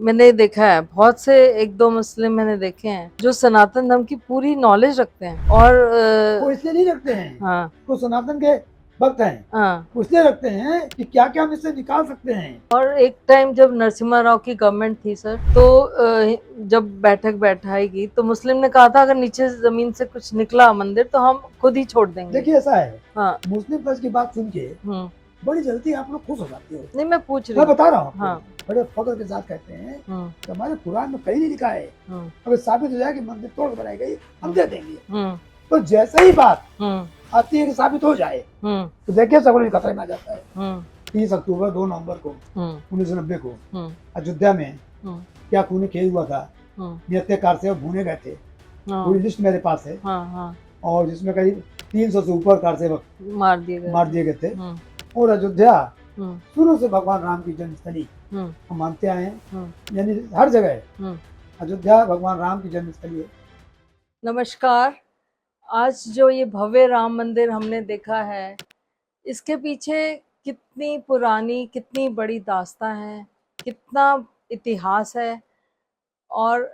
मैंने देखा है बहुत से एक दो मुस्लिम मैंने देखे हैं जो सनातन धर्म की पूरी नॉलेज रखते हैं और वो इसलिए नहीं रखते हैं, हाँ वो सनातन के भक्त हैं, हाँ। वो इसलिए रखते हैं कि क्या क्या हम इससे निकाल सकते हैं। और एक टाइम जब नरसिम्हा राव की गवर्नमेंट थी सर, तो जब बैठक बैठाई गई तो मुस्लिम ने कहा था अगर नीचे जमीन से कुछ निकला मंदिर तो हम खुद ही छोड़ देंगे। देखिए ऐसा है, हाँ। मुस्लिम पक्ष की बात सुन के बड़ी जल्दी आप लोग खुश हो जाते हो। नहीं, मैं पूछ रही मैं हूँ। बता रहा हूँ आपको, हाँ। बड़े फख्र के साथ कहते हैं हम्म कि हमारे कुरान में कहीं नहीं लिखा है, हम्म अगर साबित हो जाए कि मंदिर तोड़ बनाई गई हम दे देंगे। हम्म तो जैसे ही बात हम्म आती है कि साबित हो जाए हम्म तो देखिए सगुन खतरे में आ जाता है। हम्म 30 अक्टूबर 2 नवंबर को हम्म 1990 को हम्म अयोध्या में हम्म क्या खूनी खेल हुआ था, निहत्थे से भूने गए थे, पूरी लिस्ट मेरे पास है, हाँ और जिसमें करीब 300 से ऊपर कार सेवक मार दिए गए थे। और अयोध्या हम्म शुरू से भगवान राम की जन्मस्थली हम्म हम मानते आए हैं, हम्म यानी हर जगह हम्म। अयोध्या भगवान राम की जन्मस्थली है। नमस्कार। आज जो ये भव्य राम मंदिर हमने देखा है, इसके पीछे कितनी पुरानी, कितनी बड़ी दास्तां है, कितना इतिहास है और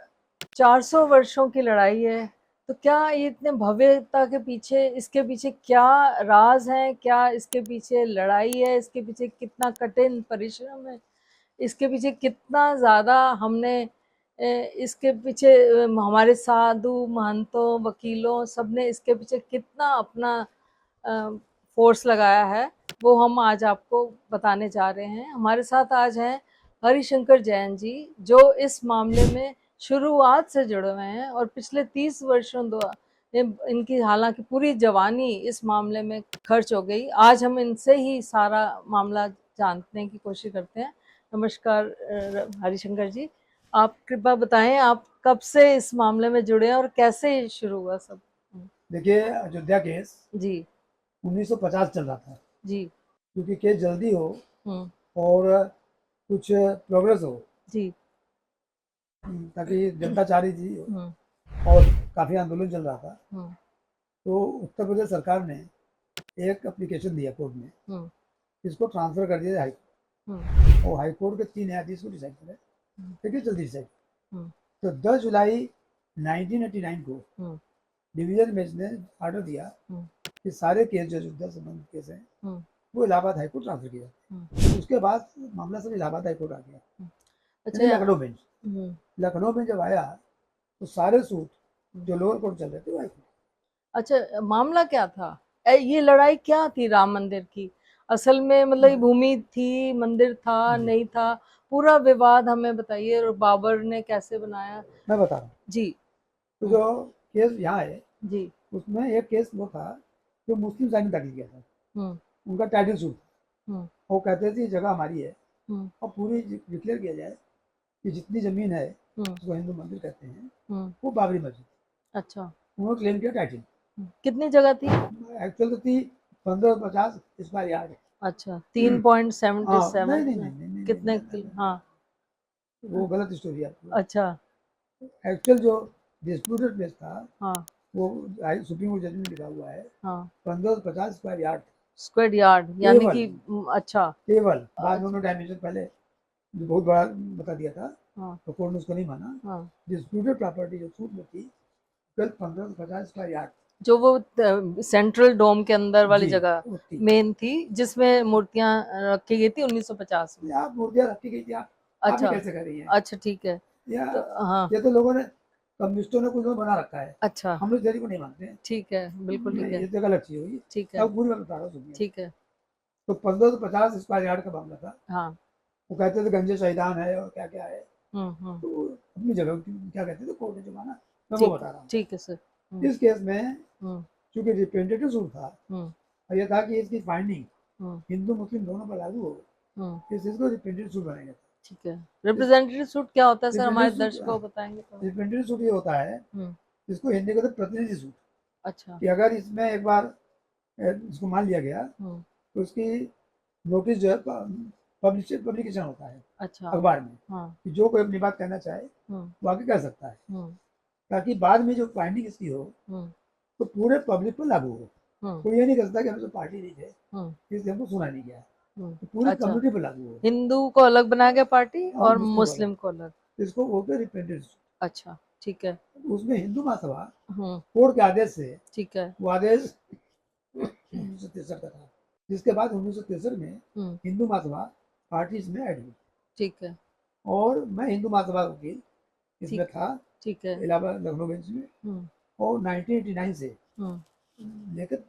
400 वर्षों की लड़ाई है। तो क्या ये इतने भव्यता के पीछे, इसके पीछे क्या राज है, क्या इसके पीछे लड़ाई है, इसके पीछे कितना कठिन परिश्रम है, इसके पीछे कितना ज़्यादा हमने इसके पीछे हमारे साधु महंतों वकीलों सबने इसके पीछे कितना अपना फोर्स लगाया है, वो हम आज आपको बताने जा रहे हैं। हमारे साथ आज हैं हरिशंकर जैन जी, जो इस मामले में शुरुआत से जुड़े हुए हैं और पिछले 30 वर्षों इनकी हालांकि पूरी जवानी इस मामले में खर्च हो गई। आज हम इनसे ही सारा मामला जानने की कोशिश करते हैं। नमस्कार हरिशंकर जी, आप कृपया बताएं आप कब से इस मामले में जुड़े हैं और कैसे शुरू हुआ सब। देखिए अयोध्या केस जी 1950 चल रहा था, जी क्योंकि केस जल्दी हो हम्म और कुछ प्रोग्रेस हो, जी ताकि जनता चाह रही थी हम्म और काफ़ी आंदोलन चल रहा था। हम्म तो उत्तर प्रदेश सरकार ने एक एप्लीकेशन दिया कोर्ट में, हम्म इसको ट्रांसफर कर दिया हाई हम्म कोर्ट, और हाई कोर्ट के 3 न्यायाधीश को डिसाइड करे, ठीक है, जल्दी डिसाइड। हम्म तो 10 जुलाई 1989 को हम्म डिवीजन बेंच ने ऑर्डर दिया हम्म कि सारे केस जो अयोध्या संबंधित केस हैं हम्म वो इलाहाबाद हाई कोर्ट ट्रांसफर किया। हम्म। उसके बाद मामला सब इलाहाबाद हाई कोर्ट आ गया, यानी अच्छा। लखनऊ बेंच। हम्म लखनऊ में जब आया तो सारे सूट हम्म। जो लोअर कोर्ट चल रहे थे वो हाई कोर्ट। अच्छा, मामला क्या था? ये लड़ाई क्या थी राम मंदिर की? असल में मतलब ये भूमि थी, मंदिर था, जी नहीं था, पूरा विवाद हमें बताइए। और बाबर ने कैसे बनाया? मैं बता रहा हूँ। जी। तो जो केस यहाँ है जी। उसमें एक केस वो था जो मुस्लिम साइड ने दाखिल किया था, हम्म उनका टाइटल सूट। हम्म वो कहते थे ये जगह हमारी है हम्म और पूरी डिक्लेयर किया जाए कि जितनी ज़मीन है हम्म उसको हिंदू मंदिर कहते हैं हम्म। वो बाबरी मस्जिद। अच्छा। उन्होंने क्लेम किया टाइटल। कितनी जगह थी? एक्चुअल तो थी 1550 स्क्वायर यार्ड। अच्छा, हाँ नहीं 3.77 नहीं नहीं नहीं नहीं कितने नहीं, नहीं, हाँ। वो गलत स्टोरी है आपकी। अच्छा। एक्चुअल जो डिस्प्यूटेड प्लेस था हाँ वो सुप्रीम कोर्ट जज में लिखा हुआ है हाँ। 1550 स्क्वायर यार्ड। स्क्वायर यार्ड यानी केवल कि अच्छा। केवल बाद में अच्छा। उन्होंने डायमेंशन पहले जो बहुत बड़ा बता दिया था, हाँ तो कोर्ट ने उसको नहीं माना। हाँ। डिस्प्यूटेड प्रॉपर्टी जो सूट में थी कल 1550 स्क्वायर यार्ड। जो वो सेंट्रल डोम के अंदर वाली जी जगह वो थी। मेन थी जिसमें मूर्तियां रखी गई थी 1950 में। आप मूर्तियाँ रखी गई थी, आप भी अच्छा। कैसे कर रही हैं? अच्छा ठीक है। या तो हाँ। ये तो लोगों ने, कम्युनिस्टों ने कुछ बना रखा है, अच्छा हम लोग theory को नहीं मानते हैं। ठीक है, बिल्कुल ठीक है। ये तो गलत चीज़ होगी। ठीक है। अब पूरी मैं बता रहा हूँ, सुनिए। ठीक है। तो 1550 स्क्वायर यार्ड का मामला था। हाँ। वो कहते थे गंजे शहीदान है और क्या क्या है, हम्म। तो अपनी जगह क्या कहते थे कोर्ट ने जो माना, मैं वो ठीक बता रहा हूँ। ठीक है सर। इस केस में हम्म चूंकि रिप्रेजेंटेटिव सूट था हम्म और यह था कि इसकी फाइंडिंग हम्म हिंदू मुस्लिम दोनों पर लागू हो, इस चीज़ को रिप्रेजेंटेटिव सूट बनाया गया ठीक है। था। रिप्रेजेंटेटिव सूट क्या होता है सर? हमारे रिप्रेजेंटेटिव सूट, दर्शकों को बताएंगे तो। रिप्रेजेंटेटिव सूट ये होता है, हम्म। इसको हिंदी को कहते हैं प्रतिनिधि सूट। अच्छा। कि अगर इसमें एक बार इसको मान लिया गया हम्म। तो उसकी नोटिस जो है पब्लिकेशन होता है अच्छा। अखबार में, हाँ। कि जो कोई अपनी बात कहना चाहे हम्म वो आगे कह सकता है, हम्म ताकि बाद में जो फाइंडिंग इसकी हो हम्म तो पूरे पब्लिक पर लागू हो। हम्म कोई ये नहीं कर सकता कि हम तो पार्टी नहीं थे हम्म इसलिए हमको सुना नहीं गया। तो पूरी अच्छा, कम्युनिटी पर लागू हो। हिंदू को अलग बना के पार्टी और और मुस्लिम को अलग। मुस्लिम को अलग। इसको बोलते हैं रिप्रेजेंटेटिव। अच्छा, ठीक है। उसमें हिंदू महासभा हम्म, कोर्ट के आदेश से, ठीक है। वो आदेश 1963 का था, जिसके बाद 1963 में हम्म, हिंदू महासभा पार्टी इसमें ऐड हुई। ठीक है। और मैं हिंदू महासभा वकील इसमें ठीक था, ठीक है। इलाहाबाद लखनऊ बेंच में। हम्म, और 1989 से हम्म, लेकर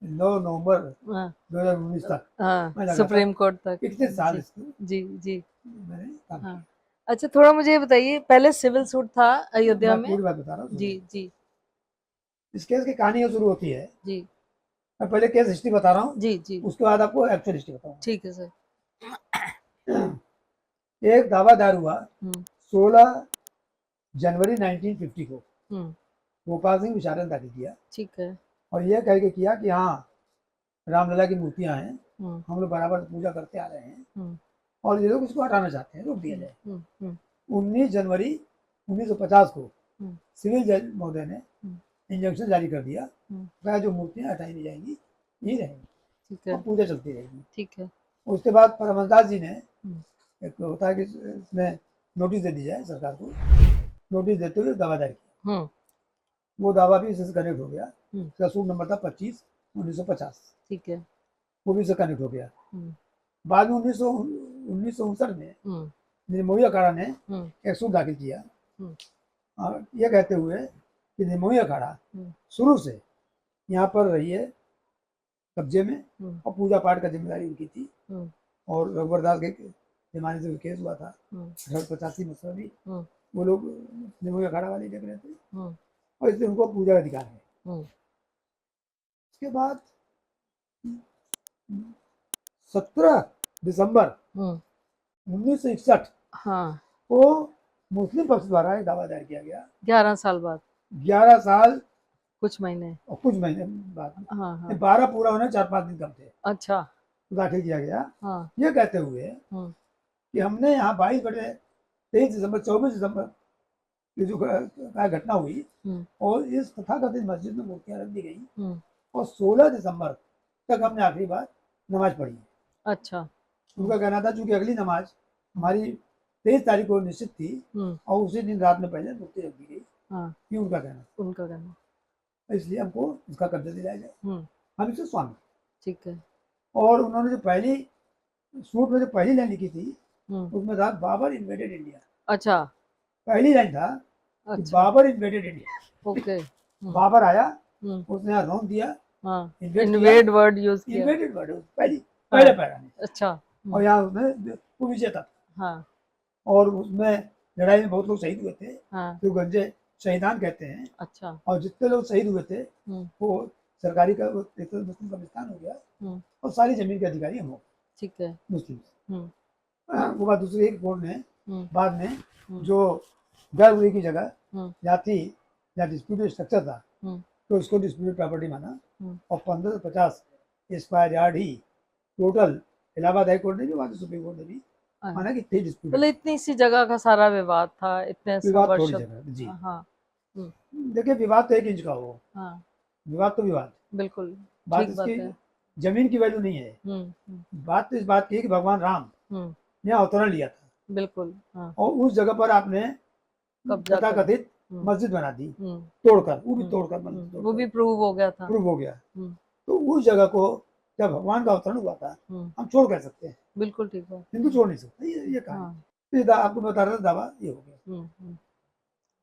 9 नवंबर हाँ 2019 तक हाँ, मैं लगातार सुप्रीम कोर्ट तक। इतने साल जी इसको जी जी। मैंने काम हाँ, किया। अच्छा थोड़ा मुझे ये बताइए, पहले सिविल सूट था अयोध्या मैं में? पूरी बात बता रहा हूँ, जी सुनिए। जी इस केस की कहानी ये शुरू होती है, जी मैं पहले केस हिस्ट्री बता रहा हूँ, जी जी, उसके बाद आपको एक्चुअल हिस्ट्री बताऊंगा। ठीक है सर। एक दावा दायर हुआ हम्म 16 जनवरी 1950 को, हम्म, गोपाल सिंह विचारक ने दाखिल किया। ठीक है। और यह कह के किया कि हाँ, रामलला की मूर्तियां हैं, हम्म हम लोग बराबर पूजा करते आ रहे हैं, हम्म और ये लोग इसको हटाना चाहते हैं, रोक दिया जाए। हम्म 19 जनवरी 1950 को हम्म सिविल जज महोदय ने हम्म, इंजंक्शन जारी कर दिया, हम्म, कहा जो मूर्तियां हटाई नहीं जाएंगी, ये रहेंगी ठीक और है। पूजा चलती रहेगी। ठीक है। उसके बाद परमहंस जी ने, हम्म एक होता है कि इसमें नोटिस दे दी जाए सरकार को, नोटिस देते हुए दावा दायर किया। हम्म वो दावा भी इससे कनेक्ट हो गया। हम्म, इसका सूट नंबर था 25/1950, ठीक है। वो भी इससे कनेक्ट हो गया। हम्म बाद में 1959 में हम्म निर्मोही अखाड़ा ने हम्म एक सूट दाखिल किया, हम्म और ये कहते हुए कि निर्मोही अखाड़ा हम्म शुरू से यहाँ पर रही है कब्जे में, हम्म और पूजा पाठ का जिम्मेदारी उनकी थी। हम्म और रघुवर दास के जमाने से केस हुआ था हम्म 1885 में भी, हम्म वो लोग निर्मोही अखाड़ा वाले देख रहे थे, हम्म और इसलिए उनको पूजा का अधिकार है। हम्म, उसके बाद 17 दिसंबर हम्म, 1961 हाँ, को मुस्लिम पक्ष द्वारा एक दावा दायर किया गया, 11 साल बाद, 11 साल कुछ महीने। और कुछ महीने बाद हाँ में, हाँ, 12 पूरा होने 4-5 दिन कम थे, अच्छा। तो दाखिल किया गया, हाँ। ये कहते हुए हम्म कि हमने यहाँ 22/23 दिसंबर 24 दिसंबर की जो घटना हुई, हम्म और इस तथाकथित मस्जिद में मूर्तियां रख दी गई, हम्म, और 16 दिसंबर तक हमने आखिरी बार नमाज पढ़ी। अच्छा। उनका कहना था चूंकि अगली नमाज हमारी 23 तारीख को निश्चित थी, हम्म, और उसी दिन रात में पहले मूर्ति रख दी गई, हाँ, ये उनका कहना था। उनका कहना। इसलिए हमको इसका कब्जा दिलाया जाए, हम इससे स्वामी। ठीक है। और उन्होंने जो पहली सूट में जो पहली लाइन लिखी थी, हम्म, उसमें था बाबर इन्वेडेड इंडिया। अच्छा पहली लाइन था कि अच्छा, Babar invaded India, okay. Babar आया, हम्म, उसने यहाँ रौंद दिया, हाँ, इन्वेड किया, इन्वेड वर्ड यूज किया। इन्वेडेड वर्ड पहली हाँ, पहले पैरा में। अच्छा। और यहाँ उसमें वो विजेता था, हाँ और उसमें लड़ाई में बहुत लोग शहीद हुए थे, हाँ, जो गंजे शहीदान कहते हैं। अच्छा। और जितने लोग शहीद हुए थे, हम्म वो सरकारी का एक तो मुस्लिम कब्रिस्तान हो गया, हम्म, और सारी जमीन के अधिकारी हम हो ठीक है। मुस्लिम। हम्म वो बात दूसरी, एक कोर्ट ने हम्म बाद में हम्म जो गर्भगृह की जगह हम्म जाति या डिस्प्यूटेड स्ट्रक्चर था, हम्म तो उसको डिस्प्यूटेड प्रॉपर्टी माना, हम्म, और 15 से 50 स्क्वायर यार्ड ही टोटल इलाहाबाद हाई कोर्ट ने भी, वहाँ सुप्रीम कोर्ट ने भी हाँ। माना कि थे डिस्प्यूटेड। मतलब इतनी सी जगह का सारा विवाद था, इतने विवाद वर्ष। थोड़ी जगह जी। हाँ। हम्म, देखिए, विवाद तो 1 इंच का हो, हाँ, विवाद तो विवाद, बिल्कुल बात ठीक बात इसकी है। जमीन की वैल्यू नहीं है। बात तो इस बात की है कि भगवान राम हम्म, ने अवतरण लिया था, बिल्कुल। हाँ, और उस जगह पर आपने कब्जा कर। तथाकथित हम्म मस्जिद बना दी, हम्म तोड़कर, वो भी तोड़कर, मस्जिद वो तोड़कर भी प्रूव हो गया था। प्रूव हो गया। हम्म तो उस जगह को जब भगवान का अवतरण हुआ था, हम्म, हम छोड़ कर सकते हैं, बिल्कुल ठीक बात। हिंदू छोड़ नहीं सकते, ये कहानी। हाँ। तो ये आपको बता रहा था, दावा ये हो गया। हम्म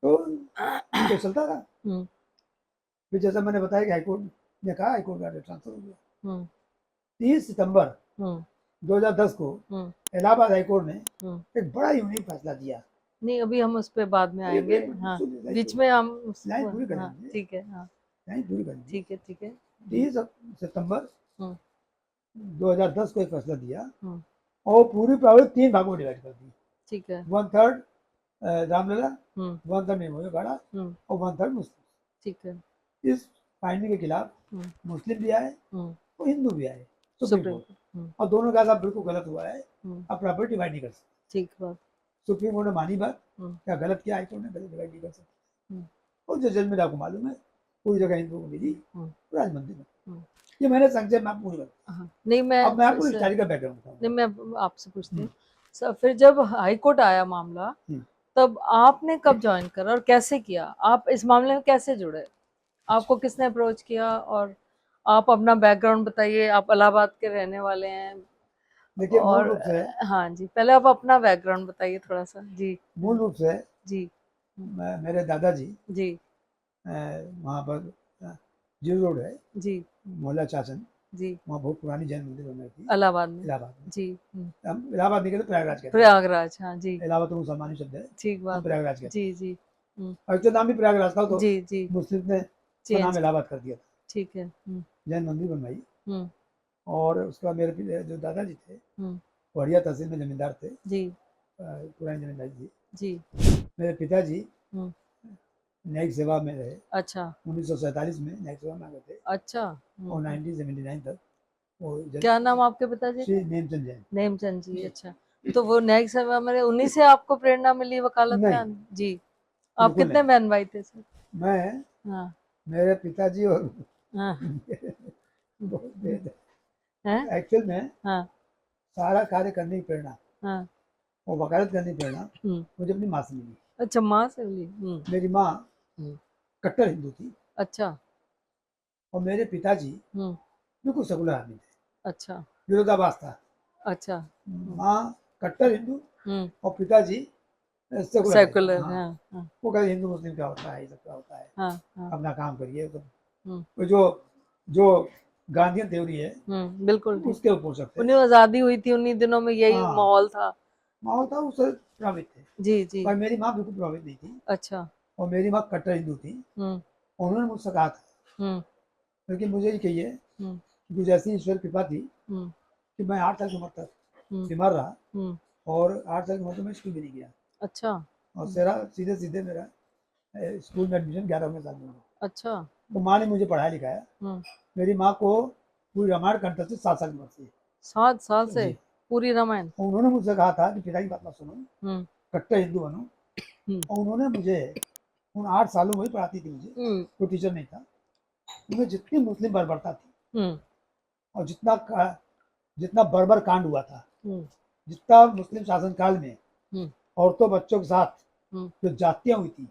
तो ये चलता था। हम्म फिर जैसा मैंने बताया कि हाईकोर्ट ने कहा, हाईकोर्ट का ट्रांसफर हो गया। हम्म 30 सितंबर हम्म 2010 को हम्म इलाहाबाद हाईकोर्ट ने हम्म एक बड़ा यूनिक फैसला दिया। नहीं, अभी हम उस पे बाद में आएंगे। हाँ, बीच में हम लाइन पूरी हाँ, करेंगे, ठीक है। हाँ, लाइन पूरी करेंगे। ठीक है ठीक है। 30 सितंबर हम्म 2010 को एक फैसला दिया, हम्म, और पूरी प्रॉपर्टी 3 भागों में डिवाइड कर दी। ठीक है। 1/3 रामलला, हम्म 1/3 निर्मोही अखाड़ा, हम्म, और 1/3 मुस्लिम। ठीक है। इस फाइंडिंग के खिलाफ हम्म मुस्लिम भी आए हम्म, और हिंदू भी आए सुप्रीम सुप्रीम कोर्ट, कोर्ट। और दोनों का साहब बिल्कुल गलत हुआ है, हम्म, अब प्रॉपर्टी डिवाइड नहीं कर सकते। ठीक बात। सुप्रीम कोर्ट ने मानी बात, हम्म क्या गलत किया हाईकोर्ट ने, गलत डिवाइड नहीं कर सकते। हम्म, और जजमेंट आपको मालूम है, पूरी जगह हिंदुओं को मिली हम्म, राज मंदिर में। हम्म, ये मैंने संक्षेप में आपको पूरी बताई। हाँ, नहीं मैं अब मैं फिर आपको से हिस्टोरिकल बैकग्राउंड नहीं बताऊंगा। मैं आपसे पूछती हम्म, हूँ सर, फिर जब हाई कोर्ट आया मामला, हम्म। तब आपने कब ज्वाइन करा और कैसे किया? आप इस मामले में कैसे जुड़े? आपको किसने अप्रोच किया? और आप अपना बैकग्राउंड बताइए, आप इलाहाबाद के रहने वाले हैं। देखिए और हाँ जी, पहले आप अपना बैकग्राउंड बताइए थोड़ा सा जी। मूल रूप से जी। हम्म, मेरे दादाजी जी। वहाँ पर जीरो रोड है, जी। मोहल्ला चाचन, जी। वहाँ बहुत पुरानी जैन मंदिर बनाई थी इलाहाबाद में। इलाहाबाद में। जी। हम इलाहाबाद नहीं कहते, प्रयागराज कहते हैं। प्रयागराज, हाँ जी। इलाहाबाद तो मुसलमानी शब्द है, ठीक हम बात है। प्रयागराज कहते जी हैं। जी। और एक्चुअल नाम भी प्रयागराज था, तो जी जी। मुस्लिम ने उसका नाम चेंज। इलाहाबाद कर दिया था। ठीक है। जैन मंदिर बनवाई। हम्म, और उसके बाद जो दादाजी थे हम्म। वो हरिया तहसील में जमींदार थे, जी। पुरानी जमींदारी थी। जी। मेरे पिताजी हम्म। न्यायिक सेवा में रहे, अच्छा। 1947 में न्यायिक सेवा में आ गए थे, अच्छा। और 1979 तक वो क्या नाम आपके पिताजी श्री का? नेमचंद जैन। नेमचंद जी। अच्छा, तो वो न्यायिक सेवा में उन्हीं से आपको प्रेरणा मिली वकालत में नहीं, जी। आप बिल्कुल कितने नहीं। बहन भाई थे सर? मैं, हाँ। मेरे पिताजी और हाँ। बहुत भेद हैं? है। एक्चुअल में हाँ। सारा कार्य करने की प्रेरणा हाँ। और वकालत करने की प्रेरणा हम्म। मुझे अपनी माँ से मिली। अच्छा, माँ से मिली। मेरी माँ हम्म। कट्टर हिंदू थी अच्छा। और मेरे पिताजी हम्म। बिल्कुल सेकुलर आदमी थे, अच्छा। विरोधाभास था। अच्छा। माँ कट्टर हिंदू हम्म। और पिताजी सेकुलर टाइप का। सेकुलर। हाँ, हाँ हाँ वो कहते हिंदू मुस्लिम क्या होता है, ये सब क्या होता है, हाँ हाँ। अपना काम करिए। तो हम्म। वो जो जो गांधीयन थ्योरी है बिल्कुल ठीक। उसके ऊपर सब थे। उन्हें आज़ादी हुई थी, उन्हीं दिनों में यही हाँ, माहौल था। माहौल था, उससे प्रभावित थे। जी जी। पर मेरी माँ बिल्कुल प्रभावित नहीं थी, अच्छा। और मेरी माँ कट्टर हिंदू थी। हम्म। उन्होंने मुझसे कहा था, हम्म। लेकिन मुझे ये कहिए हम्म। कि कुछ ऐसी ईश्वर कृपा थी हम्म। कि मैं 8 साल की उम्र तक हम्म। बीमार रहा, हम्म। और 8 साल की उम्र तक मैं स्कूल भी नहीं गया, अच्छा। और सीधे सीधे मेरा स्कूल में एडमिशन 11वें साल में हुआ। अच्छा। तो माँ ने मुझे पढ़ाया लिखाया। हम्म। मेरी माँ को पूरी रामायण कंठ थी 7 साल की उम्र से। 7 साल से जी। पूरी रामायण? और उन्होंने मुझसे कहा था कि पिताजी की बात मत सुनो, हम्म। कट्टर हिंदू बनो। हम्म। और उन्होंने मुझे उन 8 सालों में ही पढ़ाती थी मुझे, हम्म। कोई टीचर नहीं था। उनमें जितनी मुस्लिम बर्बरता थी, हम्म। और जितना बर्बर कांड हुआ था, हम्म। जितना मुस्लिम शासनकाल में हम्म। औरतों बच्चों के साथ हम्म। जो जातियां हुई थी,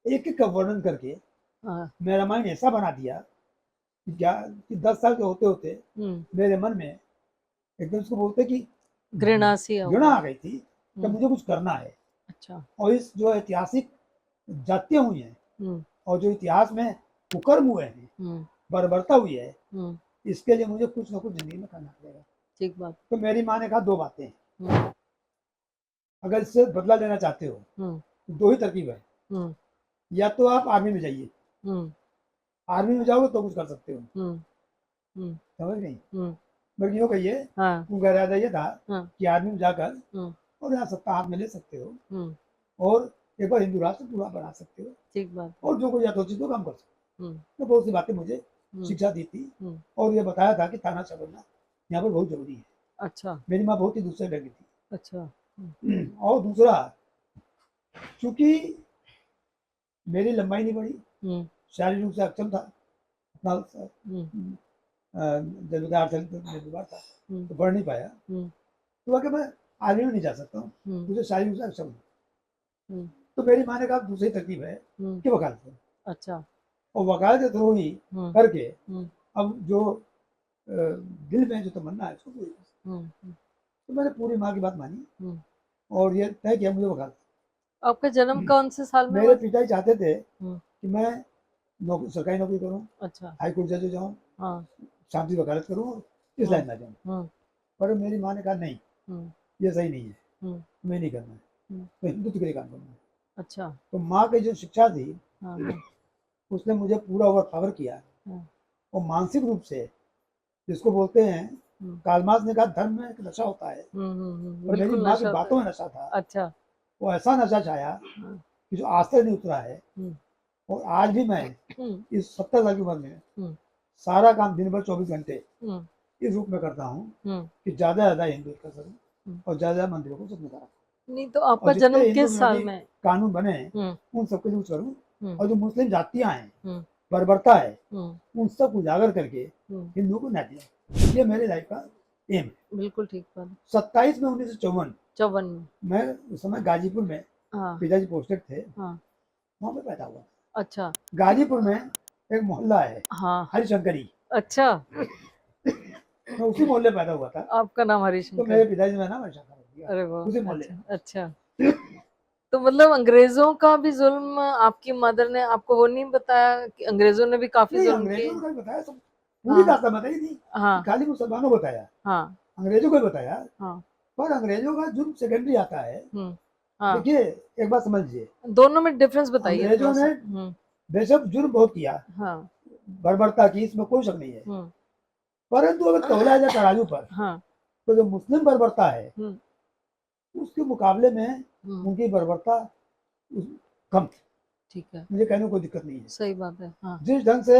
एक एक का वर्णन करके हाँ। मैं रामायण ऐसा बना दिया कि 10 साल के होते होते मेरे मन में एकदम उसको बोलते कि घृणा सी हो घृणा गई। आ गई थी कि मुझे कुछ करना है। अच्छा। और इस जो ऐतिहासिक जातियां हुई हैं, हम्म। और जो इतिहास में कुकर्म हुए हैं, हम्म। बर्बरता हुई है, हम्म। इसके लिए मुझे कुछ ना कुछ जिंदगी में करना पड़ेगा। ठीक बात। तो मेरी माँ ने कहा 2 बातें हैं, हम्म। अगर इससे बदला लेना चाहते हो हम्म। तो 2 ही तरकीब है। हम्म। या तो आप आर्मी में जाइए, हम्म। आर्मी में जाओगे तो कुछ कर सकते हो, हम्म। हम्म। समझ नहीं। हम्म। बल्कि यूँ कहिए, हाँ। उनका इरादा ये था हाँ। कि आर्मी में जाकर हम्म। और यहाँ सत्ता हाथ में ले सकते हो, हम्म। और एक बार हिंदू राष्ट्र पूरा बना सकते हो, ठीक बात है। और जो कोई यथोचित हो काम कर सकते हो। हम्म। तो बहुत सी बातें मुझे हम्म। शिक्षा दी थी, हम्म। और ये बताया था कि ताना चबलना यहाँ पर बहुत जरूरी है। अच्छा। मेरी माँ बहुत ही दूसरे ढंग की थी। अच्छा। और दूसरा, चूंकि मेरी लंबाई नहीं बढ़ी, हम्म। शारीरिक रूप से अक्षम था, अपना हम्म। जब 8 साल तक मैं बीमार था हम्म। तो पढ़ नहीं पाया। हम्म। तो वाकई मैं आर्मी में नहीं जा सकता हूँ, हम्म। मुझे शारीरिक रूप से अक्षम हूँ। हम्म। तो मेरी माँ ने कहा दूसरी तरकीब है हम्म। कि वकालत करो, अच्छा। और वकालत के थ्रू ही हम्म। करके हम्म। अब जो दिल में जो तमन्ना है उसको पूरी कर सकते। हम्म। तो मैंने पूरी माँ की बात मानी, हम्म। और ये तय किया मुझे वकालत। आपका जन्म कौन से साल में हुआ मेरे था? पिताजी चाहते थे हम्म। कि मैं सरकारी नौकरी करूँ, अच्छा। हाई कोर्ट जज हो जाऊँ, हाँ। शांति वकालत करूँ, इस लाइन में आ जाऊँ। हम्म। पर मेरी माँ ने कहा नहीं, हम्म। ये सही नहीं है, हम्म। तुम्हें नहीं करना है, हम्म। तो हिंदुत्व के लिए काम करना है। अच्छा। तो माँ की जो शिक्षा थी हाँ हाँ उसने मुझे पूरा ओवर पावर किया, हाँ। और मानसिक रूप से, जिसको बोलते हैं, हम्म। कार्ल मार्क्स ने कहा धर्म में एक नशा होता है, और मेरी बिल्कुल माँ की नशा होता बातों है। में नशा था। अच्छा। वो ऐसा नशा छाया हाँ। कि जो आज तक नहीं उतरा है। हम्म। और आज भी मैं हम्म। इस 70 साल की उम्र में हम्म। सारा काम दिन भर 24 घंटे हम्म। इस रूप में करता हूँ हम्म। कि ज़्यादा से ज़्यादा हिंदू का करूँ, हम्म। और ज़्यादा ज़्यादा मंदिरों को सबने करा, नहीं तो और आपका जितने जन्म हिंदू किस साल विरोधी में? कानून बने हम्म। उन सबको यूज करूँ, हम्म। और जो मुस्लिम जातियाँ हैं हम्म। बर्बरता है, उन सब को उजागर करके हिंदुओं को न्याय दिया। ये मेरे लाइफ का एम है। बिल्कुल ठीक बात। 27 में 1954 54 में मैं उस समय गाजीपुर में, हाँ पिताजी पोस्टेड थे, हाँ वहां पे पैदा हुआ। अच्छा गाजीपुर में एक मोहल्ला है हाँ हरिशंकरी, अच्छा मैं उसी मोहल्ले पैदा हुआ था, आपका नाम तो हरिशंकर। मेरे पिताजी ने नाम हरिशंकर रख दिया अरे वाह उसी मोहल्ले अच्छा अच्छा। तो मतलब अंग्रेजों का भी जुल्म आपकी मदर ने आपको वो नहीं बताया कि अंग्रेजों ने भी काफी नहीं, जुल्म अंग्रेजों किए? ने कभी बताया, सब पूरी हाँ दास्तान बताई थी कि हाँ खाली मुसलमानों को बताया, हाँ अंग्रेजों को भी बताया। हाँ पर अंग्रेजों का जुर्म सेकेंडरी आता है। हाँ देखिए, एक बात समझिए, दोनों में डिफरेंस बताइए अंग्रेजों थोड़ा सा। ने बेशक जुर्म बहुत किया, हाँ बर्बरता की, इसमें कोई शक नहीं है, हम्म परंतु अगर तौला जाए तराजू पर, हाँ तो जो मुस्लिम बर्बरता है हम्म उसके मुकाबले में हम्म उनकी बर्बरता कम थी। ठीक है मुझे कहने में कोई दिक्कत नहीं है। सही बात है हाँ जिस ढंग से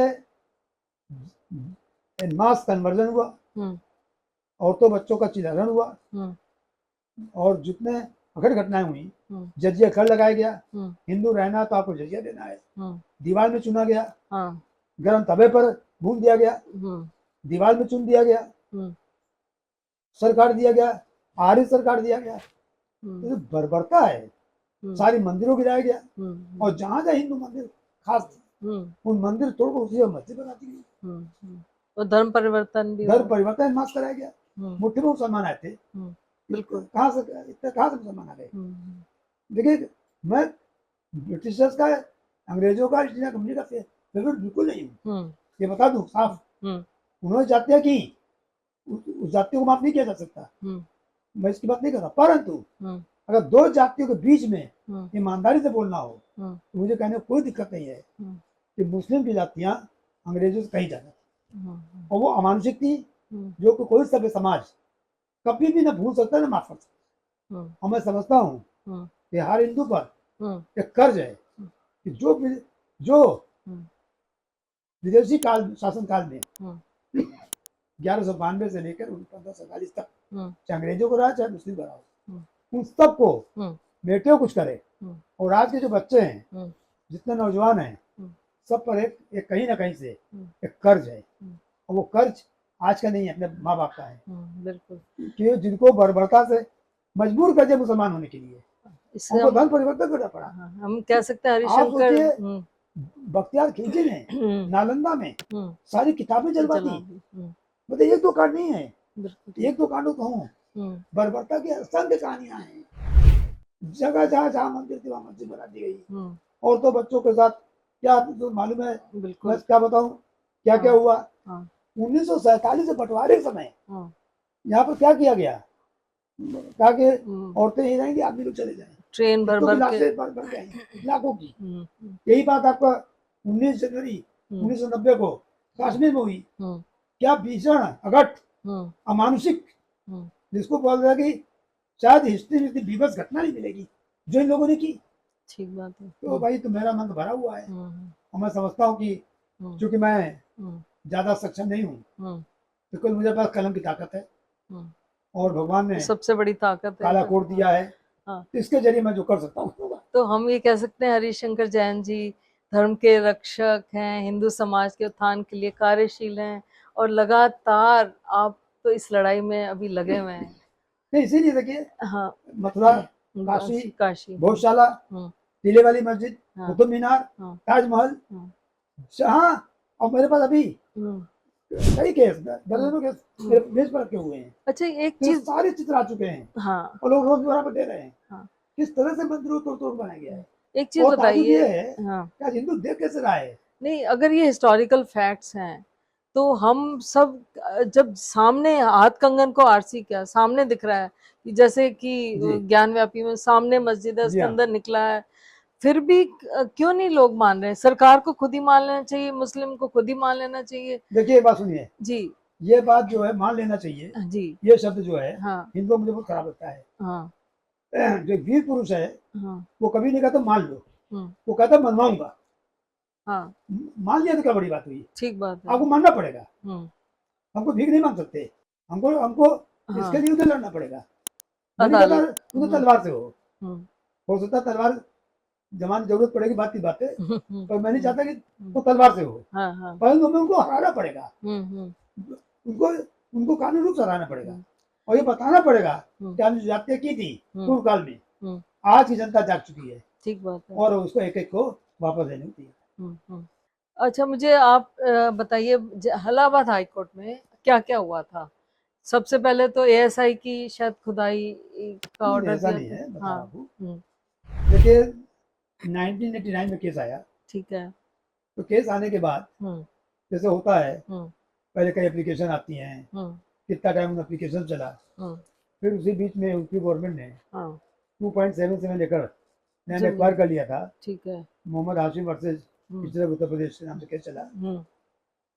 मास कन्वर्जन हुआ, हम्म औरतों बच्चों का चिल्हरण हुआ, हम्म और जितने अघट घटनाएं हुई, हम्म जजिया कर लगाया गया, हम्म हिंदू रहना तो आपको जजिया देना है, हम्म दीवार में चुना गया, हाँ गर्म तवे पर भून दिया गया, हम्म दीवार में चुन दिया गया, हम्म सर काट दिया गया, आरी सर काट दिया गया। तो हम्म जो बर्बरता है, सारी मंदिरों गिराया गया, हम्म और जहां जहां हिंदू मंदिर खास थे, उन मंदिर तोड़कर उसी जगह मस्जिद बना दी गई। और धर्म परिवर्तन भी धर्म हुआ। परिवर्तन मास कराया गया। मुट्ठी में मुसलमान आए थे, बिल्कुल कहाँ से मुसलमान आ गए? हम्म देखिए, मैं ब्रिटिशर्स का, अंग्रेजों का, ईस्ट इंडिया कंपनी का फेवरेट बिल्कुल नहीं हूँ, ये बता दूं साफ। उन्होंने जातियां की, उस जातियों को माफ नहीं किया जा सकता, मैं इसकी बात नहीं कर रहा, परंतु अगर दो जातियों के बीच में ईमानदारी से बोलना हो, तो मुझे कहने में कोई दिक्कत नहीं है कि मुस्लिम की जातियां अंग्रेजों से कहीं ज्यादा थी, और वो अमानुषिक थी, जो कि कोई सभ्य समाज कभी भी ना भूल सकता ना माफ कर सकता। और मैं समझता हूँ कि हर हिंदू पर एक कर्ज है कि जो विदेशी काल, शासन काल में 1192 से लेकर 1547 तक, चाहे अंग्रेजों को रहा चाहे मुस्लिम को रहा, उन सबको बेटे कुछ करे, और आज के जो बच्चे हैं, जितने नौजवान हैं, सब पर एक कहीं ना कहीं से एक कर्ज है, और वो कर्ज आज का नहीं है, अपने माँ बाप का है, बिल्कुल कि जिनको बर्बरता से मजबूर कर दिया मुसलमान होने के लिए, उनको धर्म परिवर्तन करना पड़ा। हम कह सकते हैं आप हरिशंकर सोचिए, बख्तियार खिलजी ने नालंदा में सारी किताबें जलवा दी, मतलब एक दो कांड नहीं है, एक दो कांडों तो हूँ, बर्बरता की असंख्य कहानियां हैं। जगह जहाँ जहाँ मंदिर थी वहां मस्जिद बना दी गई, औरतों बच्चों के साथ, क्या आपको मालूम है, मैं क्या बताऊं क्या क्या हुआ। 1947 से बंटवारे के समय यहाँ पर क्या किया गया, कहा कि औरतें ही रहेंगी, आदमी लोग चले जाए, ट्रेन भर भर के भर गए लाखों की। यही बात आपका 19 जनवरी 1990 को कश्मीर में हुई, क्या भीषण अघट अमानुषिक, जिसको बोल रहा कि शायद हिस्ट्री में इतनी बीभत्स घटना नहीं मिलेगी जो इन लोगों ने की। ठीक बात है। तो भाई, तो मेरा मन भरा हुआ है, और मैं समझता हूँ कि चूंकि मैं ज्यादा सक्षम नहीं हूँ, तो कल मुझे पास कलम की ताकत है, और भगवान ने सबसे बड़ी ताकत है, काला कोट दिया है, इसके जरिए मैं जो कर सकता हूँ। तो हम ये कह सकते हैं हरिशंकर जैन जी धर्म के रक्षक हैं, हिंदू समाज के उत्थान के लिए कार्यशील हैं, और लगातार आप तो इस लड़ाई में अभी लगे हुए हैं। नहीं, इसीलिए देखिए, हाँ मथुरा, काशी, भोजशाला, टीले वाली मस्जिद, कुतुब मीनार, ताजमहल, जहाँ, और मेरे पास अभी कई केस, दर्जनों केस मेरे मेज पर रखे हुए हैं। अच्छा, एक तो चीज सारे चित्र आ चुके हैं, हाँ, और लोग रोज बराबर दे रहे हैं, किस तरह से मंदिरों को तोड़ बनाया गया है। एक चीज बताइए, क्या हिंदू देख कैसे रहा है? नहीं, अगर ये हिस्टोरिकल फैक्ट्स हैं तो हम सब जब सामने हाथ कंगन को आरसी क्या सामने दिख रहा है कि जैसे कि ज्ञानव्यापी में सामने मस्जिद है, उसके अंदर निकला है, फिर भी क्यों नहीं लोग मान रहे हैं? सरकार को खुद ही मान लेना चाहिए, मुस्लिम को खुद ही मान लेना चाहिए। देखिए, ये बात सुनिए जी, ये बात जो है मान लेना चाहिए जी, ये शब्द जो है, हाँ, हिंदुओं मुझे बहुत खराब लगता है। हाँ, जो वीर पुरुष है, वो कभी नहीं कहता मान लो, वो कहता मनवाऊंगा। हाँ, मान लिया तो क्या बड़ी बात हुई? ठीक बात है, आपको मानना पड़ेगा, हमको भीख नहीं मांग सकते, हमको हमको इसके लिए उधर लड़ना पड़ेगा। मैं नहीं कहता उधर तलवार से हो सकता तलवार जमाने जरूरत पड़ेगी बात की बात है, पर मैं नहीं चाहता कि हम्म, वो तलवार से हो, हाँ हाँ परंतु हमें उनको हराना पड़ेगा, हम्म उनको उनको कानून रूप से हराना पड़ेगा, हम्म और ये बताना पड़ेगा हम्म कि हमने जो जातियां की थी हम्म पूर्व काल में, हम्म, आज की जनता जाग चुकी है ठीक बात है। और उसको एक एक को वापस देनी होती है। हम्म। अच्छा, मुझे आप बताइए, इलाहाबाद हाई कोर्ट में क्या क्या हुआ था? सबसे पहले तो एएसआई की शायद खुदाई का नहीं, ऑर्डर ऐसा दिया नहीं गया। है, बता हाँ। रहा हूँ। हम्म, देखिए 1989 में केस आया, ठीक है। तो केस आने के बाद हम्म जैसे होता है, हम्म पहले कई एप्लीकेशन आती हैं, हम्म कितना टाइम उन एप्लीकेशन चला, हम्म, फिर उसी बीच में यूपी गवर्नमेंट ने हाँ 2.77 एकड़ लैंड एक्वायर जमीन, कर लिया था। ठीक है। मोहम्मद हाशिम वर्सेज हम्म पिछले उत्तर प्रदेश के नाम से केस चला, हम्म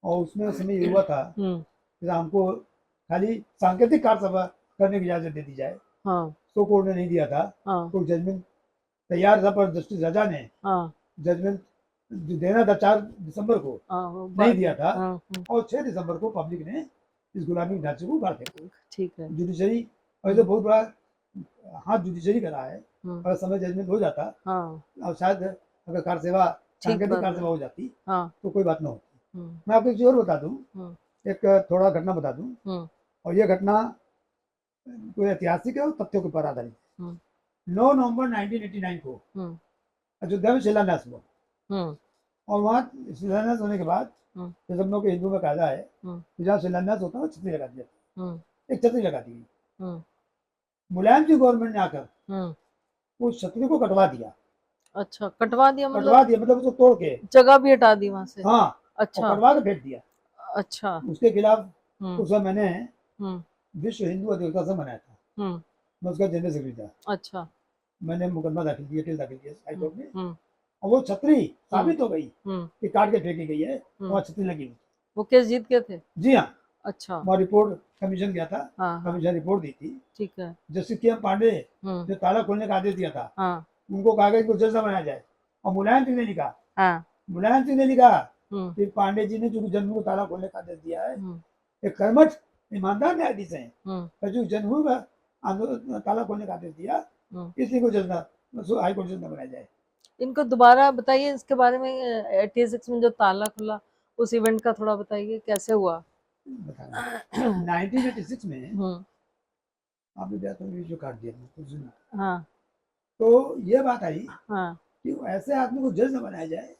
और उसमें उस समय ये हुआ था हम्म, कि हमको खाली सांकेतिक कार्य सभा करने की इजाजत दे दी जाए, हाँ तो कोर्ट ने नहीं दिया था। हाँ तो जजमेंट तैयार था, पर जस्टिस रजा ने हाँ जजमेंट जो देना था 4 दिसंबर को हाँ, वो नहीं बाद दिया में, था, हाँ और 6 दिसंबर को पब्लिक ने इस गुलामी के ढांचे को उखाड़ फेंका। ठीक है। जुडिशरी, और ये तो बहुत बड़ा हाथ जुडिशरी का रहा है, हम्म, अगर समय जजमेंट हो जाता, हाँ और शायद अगर कार सेवा ठीक सांकेतिक बात कार है। सेवा हो जाती, हाँ। तो कोई बात ना होती। हम्म मैं आपको एक चीज़ और बता दूं, हम्म एक थोड़ा घटना बता दूं, हम्म और ये घटना कोई ऐतिहासिक है और तथ्यों के ऊपर आधारित हम्म है। 9 नवंबर 1989 को हम्म अयोध्या में शिलान्यास हुआ, हम्म और वहाँ शिलान्यास होने के बाद, हम्म जैसे हम लोग के हिंदू में कायदा है हम्म कि जहाँ शिलान्यास होता है वहाँ छतरी लगा दी जाती हम्म है, एक छतरी लगा दी गई। हम्म मुलायम जी गवर्नमेंट ने आकर हम्म, उस छतरी को कटवा दिया, अच्छा, कटवा दिया कटवा मतलब दिया मतलब उसको तोड़ के, जगह भी हटा दी वहां से? हाँ, और अच्छा कटवा के फेंक दिया। अच्छा। उसके खिलाफ हम्म उस समय मैंने हम्म विश्व हिंदू अधिवक्ता संघ बनाया था, हम्म, मैं उसका जनरल सेक्रेटरी था। अच्छा। मैंने मुकदमा दाखिल किया, केस दाखिल किया हाई कोर्ट में, हम्म और वो छतरी हम्म साबित हो गई हम्म कि काट के फेंकी गई है, हम्म, वहाँ छतरी लगी हुई। वो केस जीत गए थे? जी हाँ, अच्छा। वहाँ रिपोर्ट कमीशन गया था, हाँ हाँ, कमीशन रिपोर्ट दी थी। ठीक है। जस्टिस के एम पांडे हम्म, ने ताला खोलने का आदेश दिया था, हाँ उनको कहा गया कि जज ना बनाया जाए, और मुलायम सिंह ने लिखा, हाँ, मुलायम सिंह ने लिखा हम्म कि पांडे जी ने जो जन्म को ताला खोलने का आदेश दिया है, हम्म एक कर्मठ ईमानदार न्यायाधीश हैं, हम्म और जो जन्म का ताला खोलने का आदेश दिया, हम्म। इसलिए को जज ना, हाई कोर्ट जज ना बनाया जाए। इनको दोबारा बताइए इसके बारे में, 86 में जो ताला खुला, उस इवेंट का थोड़ा बताइए कैसे हुआ? बता रहा हूँ 1986 में हम्म, आपने दिया तो जो काट दिया तो सुना, हाँ तो ये बात आई हाँ, कि ऐसे आदमी को जज न बनाया जाए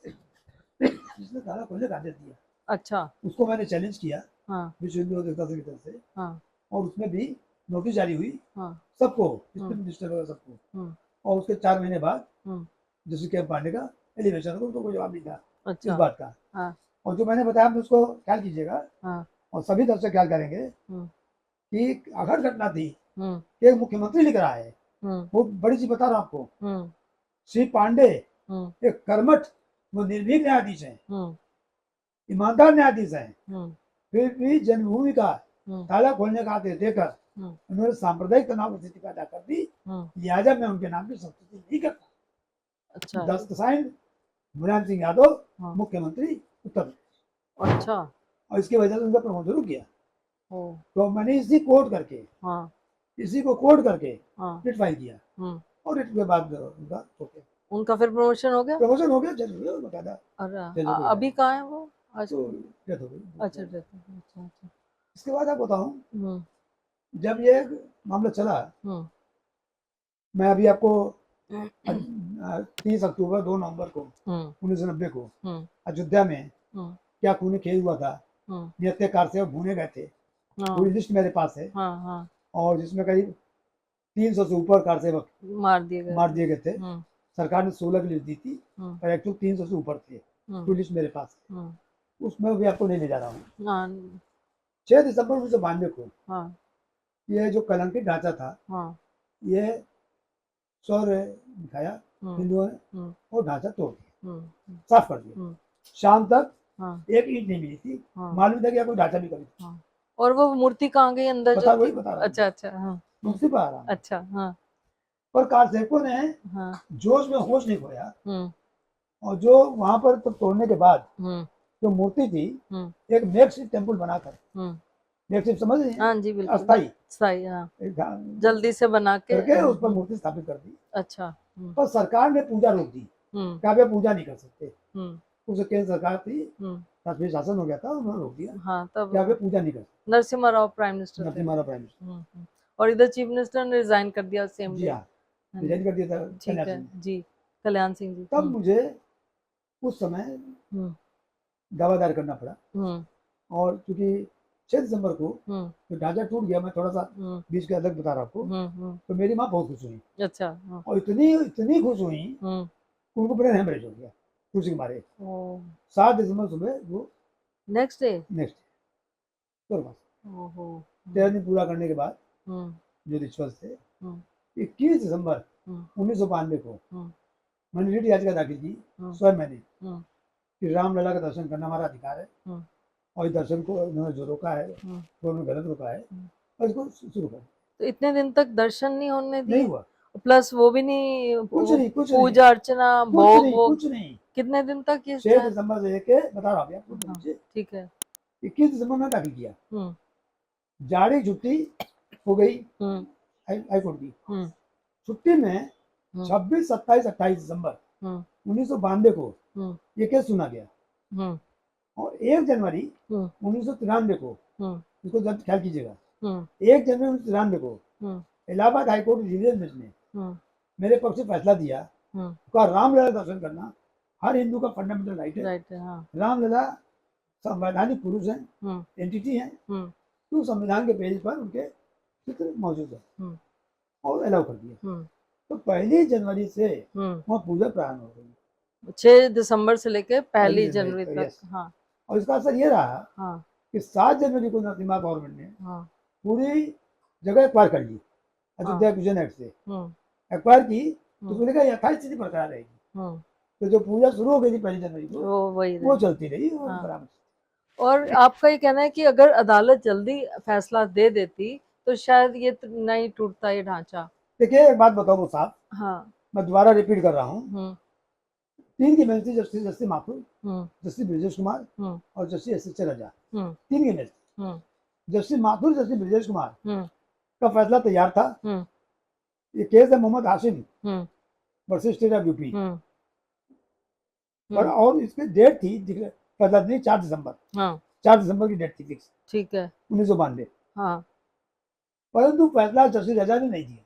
जिसने ताला खोलने का आदेश दिया। अच्छा। उसको मैंने चैलेंज किया हाँ विश्व हिंदू अधिवक्ता संघ की तरफ से, हाँ और उसमें भी नोटिस जारी हुई हाँ, सबको, हम्म मिनिस्टर वगैरह सबको, हम्म और उसके 4 महीने बाद हम्म, जस्टिस के एम पांडे का एलिवेशन को, तो कोई जवाब नहीं था इस अच्छा। बात का। हाँ और जो मैंने बताया, आप उसको ख्याल कीजिएगा, हाँ, और सभी तरफ से ख्याल करेंगे, हम्म कि अगर घटना थी हम्म कि एक मुख्यमंत्री लिख रहा है, हम्म वो बड़ी चीज बता रहा हूं आपको, हम्म श्री पांडे हम्म एक कर्मठ, वो निर्भीक न्यायाधीश है, हम्म ईमानदार न्यायाधीश है, हम्म फिर भी जन्मभूमि का हम्म ताला खोलने का आदेश देकर हम्म उन्होंने सांप्रदायिक तनाव की स्थिति पैदा कर दी, लिहाजा मैं उनके नाम की सब्सिडी नहीं करता। अच्छा दस्तसाइन मुलायम सिंह यादव, हाँ, मुख्यमंत्री उत्तर प्रदेश, अच्छा। और इसकी वजह से उनका प्रमोशन रुक गया। ओ, तो मैंने इसी कोर्ट करके, हाँ इसी को कोर्ट करके हाँ, रिट फाइल किया, हम्म, और रिट के बाद उनका ओके उनका फिर प्रमोशन हो गया? प्रमोशन हो गया, जज हो गया, बकायदा अरे, जज हो अभी गया, कहाँ है वो तो आजकल? डेथ हो गई। अच्छा अच्छा अच्छा अच्छा। इसके बाद आप बताऊं, हम्म जब ये मामला चला, हम्म मैं अभी आपको हम्म 30 अक्टूबर 2 नवंबर को हम्म 1990 को हम्म अयोध्या में हम्म क्या खूनी खेल हुआ था, हम्म, निहत्थे से भूने गए थे, पूरी हाँ लिस्ट मेरे पास है, हाँ हाँ, और जिसमें करीब 300 से ऊपर कार सेवक मार दिए गए मार थे। दिए गए थे। सरकार ने 16 की लिस्ट दी थी, हम्म और एक्चुअल 300 से ऊपर थे, पूरी लिस्ट मेरे पास हम्म, है, उसमें भी आपको नहीं ले जा रहा हूँ। हाँ 6 दिसंबर 1992 को हाँ ये जो कलंकित ढांचा था, हाँ, ये शौर्य दिखाया हिंदुओं ने, हम्म और ढांचा तोड़ दिया, हम्म साफ कर दिया। हम्म, शाम तक हाँ एक ईंट नहीं मिली थी, हाँ मालूम था कि कोई ढांचा भी कभी हाँ। और वो मूर्ति कहाँ गई अंदर जो बता, वही थी? बता रहा हूँ, अच्छा अच्छा, हाँ उसी पर आ रहा हूँ। अच्छा, हाँ पर कार सेवकों ने हाँ, जोश में होश नहीं खोया, हम्म और जो वहां पर तो तोड़ने के बाद हम्म जो मूर्ति थी, हम्म एक मेकशिफ्ट टेम्पल बनाकर, हम्म, मेकशिफ्ट समझ रही हैं, हाँ जी बिल्कुल, अस्थाई, सही, हाँ, एक जल्दी से बना के, करके उस पर मूर्ति स्थापित कर दी। अच्छा, पर सरकार ने पूजा रोक दी, कहा पे पूजा नहीं कर सकते। हम्म उस केंद्र सरकार थी, हम्म काश्मीर शासन हो गया था, उन्होंने रोक दिया, हाँ तब कहा पे पूजा नहीं कर सकते। नरसिम्हा राव प्राइम मिनिस्टर थे। Narasimha prime minister. और इधर चीफ मिनिस्टर ने रिजाइन कर दिया सेम जी डे। हाँ, हाँ रिजाइन जी, कर दिया था ठीक कल्याण है सिंह ने। जी, कल्याण सिंह जी। तब मुझे उस समय हम्म दावादार करना पड़ा, हम्म और चूंकि 6 दिसंबर को हम्म तो ढांचा टूट गया, मैं थोड़ा सा हम्म बीच के अलग बता रहा हूँ आपको, हम्म। तो मेरी माँ बहुत खुश हुई, अच्छा। हाँ। और इतनी इतनी खुश हुई, हम्म। उनको ब्रेन हेमरेज हो गया खुशी के मारे। ओ 7 दिसंबर सुबह वो नेक्स्ट डे। नेक्स्ट स्वर्गवास। ओहो। 13 दिन पूरा करने के बाद हम्म जो रिचुअल्स थे, हम्म 21 दिसंबर हम्म 1992 को हम्म मैंने रिट याचिका दाखिल की, हम्म स्वयं मैंने, हम्म कि रामलला का दर्शन करना हमारा अधिकार है, हम्म और इस दर्शन को उन्होंने जो रोका है हम्म। वो उन्होंने गलत रोका है, हम्म। और इसको शुरू कर। तो इतने दिन तक दर्शन नहीं होने नहीं दिए, हुआ, प्लस वो भी नहीं, कुछ वो नहीं, कुछ नहीं, पूजा अर्चना कुछ भोग नहीं, वोग कुछ नहीं। कितने दिन तक ये 6 दिसंबर से लेके बता रहा हूँ आपको, हाँ नीचे ठीक है। 21 दिसंबर में दाखिल किया, हम्म जाड़ी छुट्टी हो गई हम्म हाईकोर्ट की। हम्म छुट्टी में हम्म 26, 27, 28 दिसंबर हम्म 1992 को हम्म ये केस सुना गया, हम्म और 1 जनवरी हम्म 1993 को, हम्म इसको जब ख्याल कीजिएगा, हम्म 1 जनवरी 1993 को हम्म इलाहाबाद हाईकोर्ट डिवीजन बेंच ने हम्म मेरे पक्ष से फैसला दिया, हम्म कहा रामलला दर्शन करना हर हिंदू का फंडामेंटल राइट है। राइट है। हाँ। रामलला संवैधानिक पुरुष हैं, हम्म एंटिटी हैं, हम्म तो संविधान के पेज पर उनके चित्र मौजूद है, हम्म और अलाउ कर दिया। हम्म तो 1 जनवरी से हम्म वहाँ पूजा प्रारंभ हो गई, 6 दिसंबर से लेके 1 जनवरी तो तक। यस। हाँ और इसका असर ये रहा हाँ कि 7 जनवरी को नरसिम्हा गवर्नमेंट ने हाँ पूरी जगह एक्वायर कर ली, हाँ। अयोध्या एक्विजिशन एक्ट से हम्म एक्वायर की, तो हम्म उसने कहा यथास्थिति बरकरार रहेगी। हम्म तो जो पूजा शुरू हो गई थी 1 जनवरी को, वो वही वो रहे। चलती रही, और हाँ। बराबर। और आपका ये कहना है कि अगर अदालत जल्दी फैसला दे देती तो शायद ये नहीं टूटता ये ढांचा। देखिए एक बात बताओ साहब, हाँ। मैं दोबारा रिपीट कर रहा हूँ, हम्म 3 की बेंच थी, जस्टिस माथुर, हम्म जस्टिस ब्रजेश कुमार, हम्म और जस्टिस एस एच राजा, हम्म 3 की बेंच। हम्म जस्टिस माथुर, जस्टिस ब्रजेश कुमार हम्म का फैसला तैयार था। हम्म ये केस है मोहम्मद हाशिम हम्म वर्सेस स्टेट ऑफ यूपी, हम्म पर और इसकी डेट थी, फैसला दी 4 दिसंबर, हाँ 4 दिसंबर की डेट थी फिक्स, ठीक है। 1992। हाँ। परंतु फैसला जस्टिस राजा ने नहीं दिया,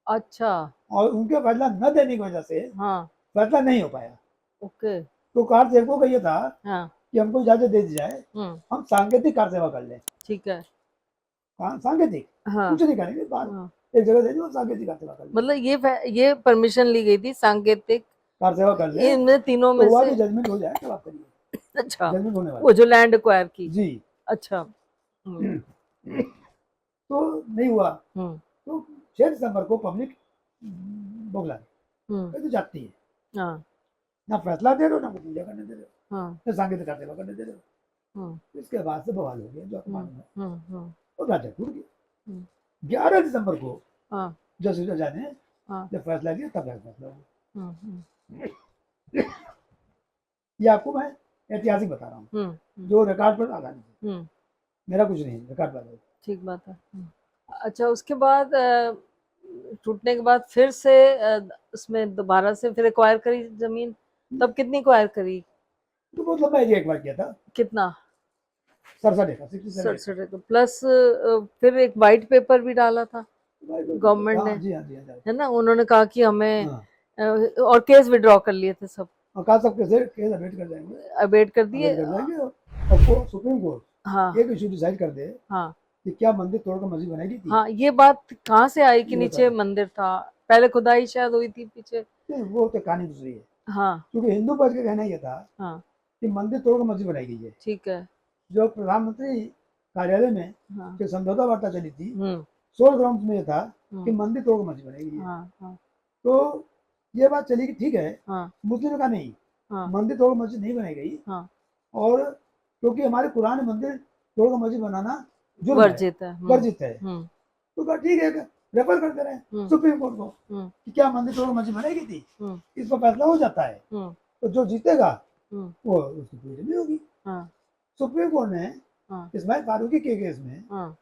अच्छा। और उनके फैसला न देने की वजह से हाँ। फैसला नहीं हो पाया। ओके। तो कार सेवकों का ये था हाँ। कि हमको इजाजत दे दी जाए, हम सांकेतिक कार सेवा कर लें। ठीक है। सांकेतिक, हाँ कुछ नहीं करेंगे, बाहर हाँ। एक जगह दे दो, सांकेतिक कार सेवा कर लें, मतलब ये परमिशन ली गई थी सांकेतिक, कार सेवा कर लें, इनमें तीनों तो में हुआ से। कि जजमेंट हो जाए, तब आप करिए, अच्छा। जजमेंट होने वाला वो जो लैंड एक्वायर की। जी। अच्छा। हम्म तो नहीं हुआ, हम्म तो 6 दिसंबर को पब्लिक बोगला हम्म तो जाती है, हाँ ना फैसला दे रहे हो, ना पूजा करने दे रहे हो, हाँ ना सांकेतिक कार सेवा करने दे रहे हो। हम्म इसके बाद से बवाल हो गया, जो आपको मालूम है, हम्म और राजा टूट गया। हम्म 11 दिसंबर को हाँ जस्टिस राजा ने हाँ जब फैसला दिया, तब फैसला हुआ। हम्म ये आपको मैं ऐतिहासिक बता रहा हूँ, जो रिकॉर्ड पर आधारित है, हम्म मेरा कुछ नहीं, रिकॉर्ड पर आधारित। ठीक बात है। अच्छा उसके बाद टूटने के बाद फिर से उसमें दोबारा से फिर एक्वायर करी जमीन, तब कितनी एक्वायर करी? तो बहुत लंबा एरिया एक्वायर किया था, कितना? 67 एकड़, 67 एकड़। 67 एकड़ प्लस फिर एक वाइट पेपर भी डाला था गवर्नमेंट ने, हाँ जी, हाँ जी, हाँ जी, है ना? उन्होंने कहा कि हमें हाँ। और केस विड्रॉ कर लिए थे सब, और कहा सब कैसे केस अवेट कर जाएंगे, अबेट कर दिए। अवेट कर जाएंगे, और सुप्रीम कोर्ट हाँ एक इशू डिसाइड कर दे हाँ कि क्या मंदिर तोड़कर मस्जिद बनाई थी। हाँ। ये बात कहाँ से आई कि ये नीचे बताइए। मंदिर था? पहले खुदाई शायद हुई थी पीछे। नहीं, वो तो कहानी दूसरी है, हाँ क्योंकि हिंदू पक्ष का कहना यह था हाँ कि मंदिर तोड़कर मस्जिद बनाई गई है। ठीक है। जो प्रधानमंत्री कार्यालय में हाँ जो समझौता वार्ता चली थी, हम्म 16 ग्राउंड में यह था कि मंदिर तोड़कर मस्जिद बनाई गई है। हाँ हाँ तो ये बात चली कि ठीक है, हाँ मुस्लिम का नहीं, हाँ मंदिर तोड़ मस्जिद नहीं बनाई गई, हाँ और क्योंकि हमारे कुरान में मंदिर तोड़ मस्जिद बनाना जुर्म है, वर्जित है। वर्जित है। हम्म तो कहा ठीक है, रेफर करते रहे सुप्रीम कोर्ट को कि क्या मंदिर तोड़ मस्जिद बनाई गई थी, इस पर फैसला हो जाता है, तो जो जीतेगा वो उसकी पूरी नहीं होगी। हाँ सुप्रीम कोर्ट ने हाँ इस्माइल फारूकी के केस में हाँ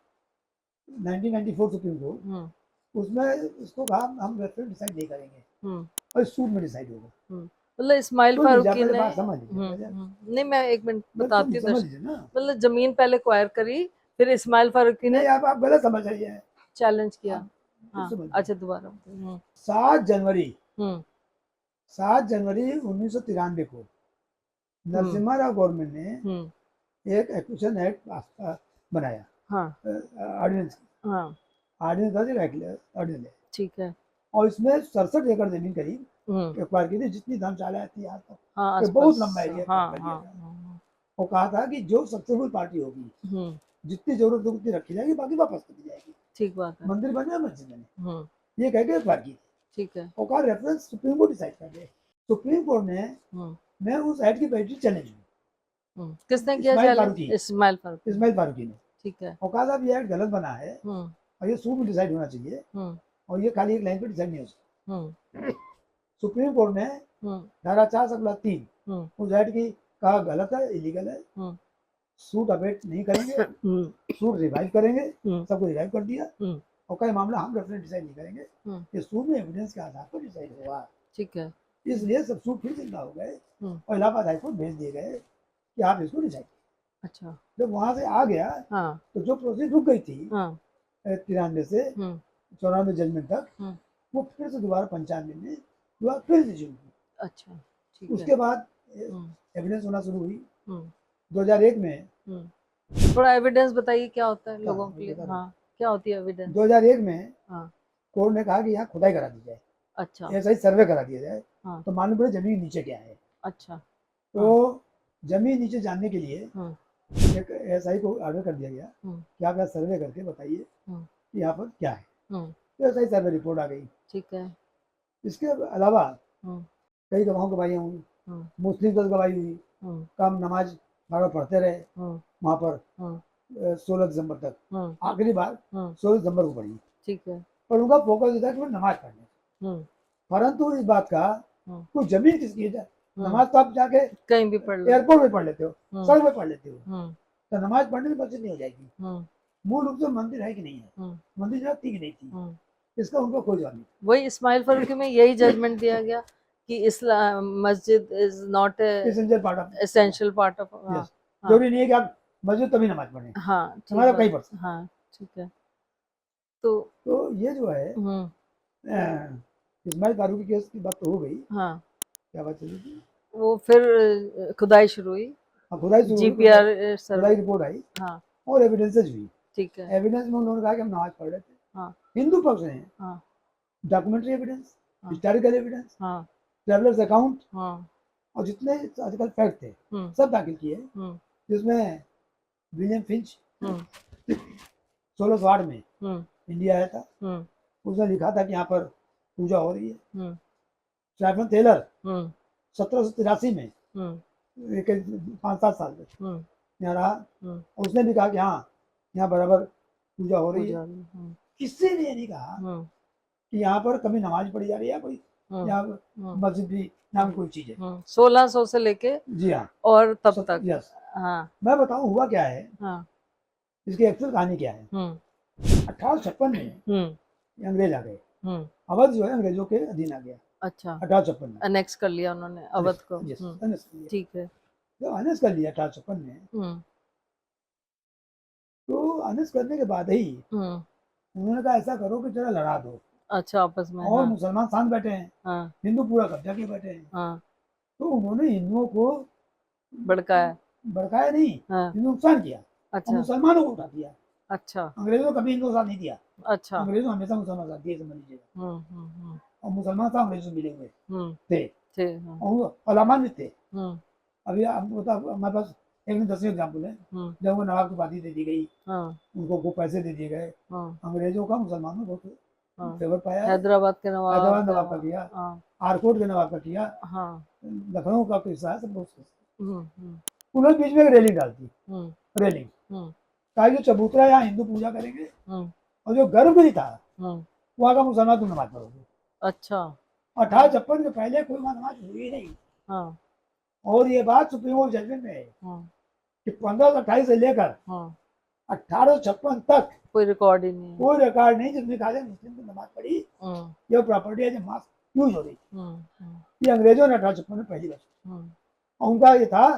1994 सुप्रीम कोर्ट, उसमें इसको कहा हम रेफरेंस डिसाइड नहीं करेंगे, और इस सूट में डिसाइड होगा। मतलब इस्माइल सुन लीजिए, आप फारूकी पहले ने बात समझ लीजिए पहले। नहीं, मैं एक मिनट बस बताती हूँ समझ लीजिए ना। मतलब जमीन पहले क्वायर करी, फिर इस्माइल फारूकी ने नहीं, आप गलत समझ रही हैं। चैलेंज किया। आप हाँ, समझ अच्छा दोबारा। 7 जनवरी हम्म 7 जनवरी 1993 को नरसिम्हा राव गवर्नमेंट ने हम्म एक एक्विजिशन एक्ट बनाया, हाँ ऑर्डिनेंस हाँ ऑर्डिनेंस ऑर्डिनेंस है। ठीक है। और इसमें 67 एकड़ जमीन करीब हम्म एक्वायर की थी, जितनी धर्मशाला थी यहाँ तक। हाँ ये आसपास। बहुत लंबा एरिया हाँ एक्वायर कर दिया हाँ था। हाँ और कहा था कि जो सक्सेसफुल पार्टी होगी, हम्म जितनी जरूरत होगी उतनी रखी जाएगी, बाकी वापस कर दी जाएगी। ठीक बात है। मंदिर बने, मस्जिद बने, हम्म ये कह के एक्वायर की थी। ठीक है। और कहा रेफरेंस सुप्रीम कोर्ट डिसाइड कर दे। सुप्रीम कोर्ट ने हम्म मैं उस एक्ट की वैलिडिटी चैलेंज की, किसने किया इस्माइल चैलेंज? फारूकी इस्माइल फारूकी। इस्माइल फारूकी ने। ठीक है। और कहा साहब ये एक्ट गलत बना है हम्म और ये सूट में डिसाइड होना चाहिए, हम्म और ये खाली एक लाइन पे डिसाइड नहीं हो सकता। हम्म सुप्रीम कोर्ट ने हम्म धारा 4/3 हम्म उस एक्ट की कहा गलत है, इलीगल है, हम्म सूट अबेट नहीं करेंगे, हम्म सूट रिवाइव करेंगे। हम्म सबको रिवाइव कर दिया। हम्म और कई मामला हम रेफरेंस डिसाइड नहीं करेंगे, हम्म ये सूट में एविडेंस के आधार पर डिसाइड होगा। ठीक है। इसलिए सब सूट फिर जिंदा हो गए हम्म और इलाहाबाद हाईकोर्ट भेज दिए गए कि आप इसको डिसाइड। अच्छा। जब वहां से आ गया हाँ तो जो प्रोसेस रुक गई थी हाँ 93 से हम्म 94 जजमेंट तक, हम्म वो फिर से दोबारा 95 में दोबारा फिर से शुरू की। अच्छा ठीक है। उसके बाद हम्म एविडेंस होना शुरू हुई हम्म 2001 में। थोड़ा एविडेंस बताइए क्या होता है लोगों हाँ, के लिए। बता रहा हूँ। हाँ, क्या होती है एविडेंस? 2001 में हाँ कोर्ट ने कहा कि यहाँ खुदाई करा दी जाए, अच्छा। ऐसा ही सर्वे करा दिया जाए, हाँ तो मालूम पड़े जमीन नीचे क्या है। अच्छा। तो जमीन नीचे जानने के लिए हम्म एक एसआई को ऑर्डर कर दिया गया हम्म कि आप यहाँ सर्वे करके बताइए हम्म कि यहाँ पर क्या है। हम्म तो एसआई सर्वे रिपोर्ट आ गई। ठीक है। इसके अलावा हम्म कई गवाहों गवाहियाँ हुई, हम्म मुस्लिम दस गवाही हुई, हम्म कम नमाज बार पढ़ते रहे हम्म वहाँ पर हम्म 16 दिसंबर तक। हम्म आखिरी बार हम्म 16 दिसंबर को पढ़ी, ठीक है। पर उनका फोकस ये था कि वो नमाज पढ़ने। हम्म परंतु इस बात का हम्म कोई जमीन किसकी है? हम्म नमाज तो आप जाके कहीं भी पढ़ लो। एयरपोर्ट में पढ़ लेते हो, हम्म सड़क में पढ़ लेते हो, हम्म तो नमाज पढ़ने से मस्जिद नहीं हो जाएगी। हम्म मूल रूप से मंदिर है कि नहीं है, हम्म मंदिर जगह थी कि नहीं थी, हम्म इसका उनका कोई जवाब नहीं। वही इस्माइल फारूकी में यही जजमेंट दिया गया कि इस्लाम मस्जिद is not essential part of essential part of. हाँ यस। हाँ जरूरी नहीं है कि आप मस्जिद तभी नमाज पढ़ें, हाँ ठीक नमाज आप बात। कहीं पढ़ सकते। हाँ ठीक है। तो तो ये जो है हम्म इस्माइल फारूकी केस की बात तो हो गई। हाँ क्या बात चली थी? वो फिर खुदाई शुरू हुई, हाँ, खुदाई शुरू हुई, जीपीआर खुदाई सर्वे। रिपोर्ट आई हाँ और एविडेंसेज हुई। ठीक है। एविडेंस में उन्होंने कहा कि हम नमाज पढ़ रहे थे। हाँ हिंदू पक्ष ने हाँ डॉक्यूमेंट्री एविडेंस, हाँ हिस्टोरिकल एविडेंस, हाँ ट्रेवलर्स अकाउंट हाँ और जितने आजकल फैक्ट थे हम्म सब दाखिल किए, हम्म जिसमें विलियम फिंच हम्म 1608 में हम्म इंडिया आया था। हम्म उसने लिखा था कि यहाँ पर पूजा हो रही है। हम्म स्टाइफन टेलर हम्म 1783 में हम्म एक 5-7 साल तक हम्म यहाँ रहा, हम्म उसने भी कहा कि हाँ यहाँ बराबर पूजा हो रही है। पूजा। किसी ने ये नहीं कहा कि यहाँ पर कभी नमाज पढ़ी जा रही है, कोई यहाँ पर मस्जिद भी यहाँ पर कोई चीज है। 1600 से लेके जी हाँ, और तब तक। यस। हाँ मैं बताऊँ हुआ क्या है, हाँ इसकी एक्चुअल कहानी क्या है। 1856 में ये अंग्रेज आ गए, अवध जो है अंग्रेजों के अधीन आ गया। अच्छा 1856 में अनेक्स कर लिया उन्होंने अवध को। यस, अनेक्स कर लिया। ठीक है। तो अनेक्स कर लिया 1856 में। तो अनेक्स करने के बाद ही उन्होंने कहा ऐसा करो कि जरा लड़ा दो। अच्छा आपस में। और हाँ मुसलमान शांत बैठे हैं, हाँ हिंदू पूरा कब्जा किए बैठे हैं। हाँ तो उन्होंने हिंदुओं को भड़काया। भड़काया नहीं, हाँ नुकसान किया और अच्छा मुसलमानों को उठा दिया। अच्छा अंग्रेजों ने कभी हिंदुओं का साथ नहीं दिया, अच्छा। अंग्रेजों हमेशा मुसलमान का साथ दिए, समझ लीजिएगा। हम्म और मुसलमान सब अंग्रेजों से मिले हुए थे, ठीक। हाँ और वो अलामान भी थे। हम्म अभी हमारे पास एक में 10 एग्जाम्पल है। जब वो नवाब को उपाधि दे दी गई, हाँ उनको पैसे दे दिए गए, हाँ अंग्रेजों का मुसलमानों को हाँ फेवर पाया है। हैदराबाद के नवाब हैदराबाद नवाब का किया, हाँ आरकोट के नवाब का किया, हाँ लखनऊ का किस्सा है, सब बहुत। हम्म उन्होंने बीच में एक रेलिंग डालती, रेलिंग, हम्म ताकि जो चबूतरा यहाँ हिंदू पूजा करेंगे हम्म और जो गर्भगृह था हम्म वहाँ का मुसलमान तुम नमाज पढ़ोगे। अच्छा 1856 के पहले कोई वहाँ नमाज हुई ही नहीं। हाँ और ये बात सुप्रीम कोर्ट जजमेंट में है हाँ कि 1528 से लेकर हाँ 1856 तक कोई रिकॉर्ड ही नहीं है। कोई रिकॉर्ड नहीं जिसमें कहा जाए मुस्लिम की नमाज पढ़ी, ये प्रॉपर्टी है, जो मास यूज हो रही थी। ये अंग्रेजों ने 1856 में पहली बार, और उनका ये था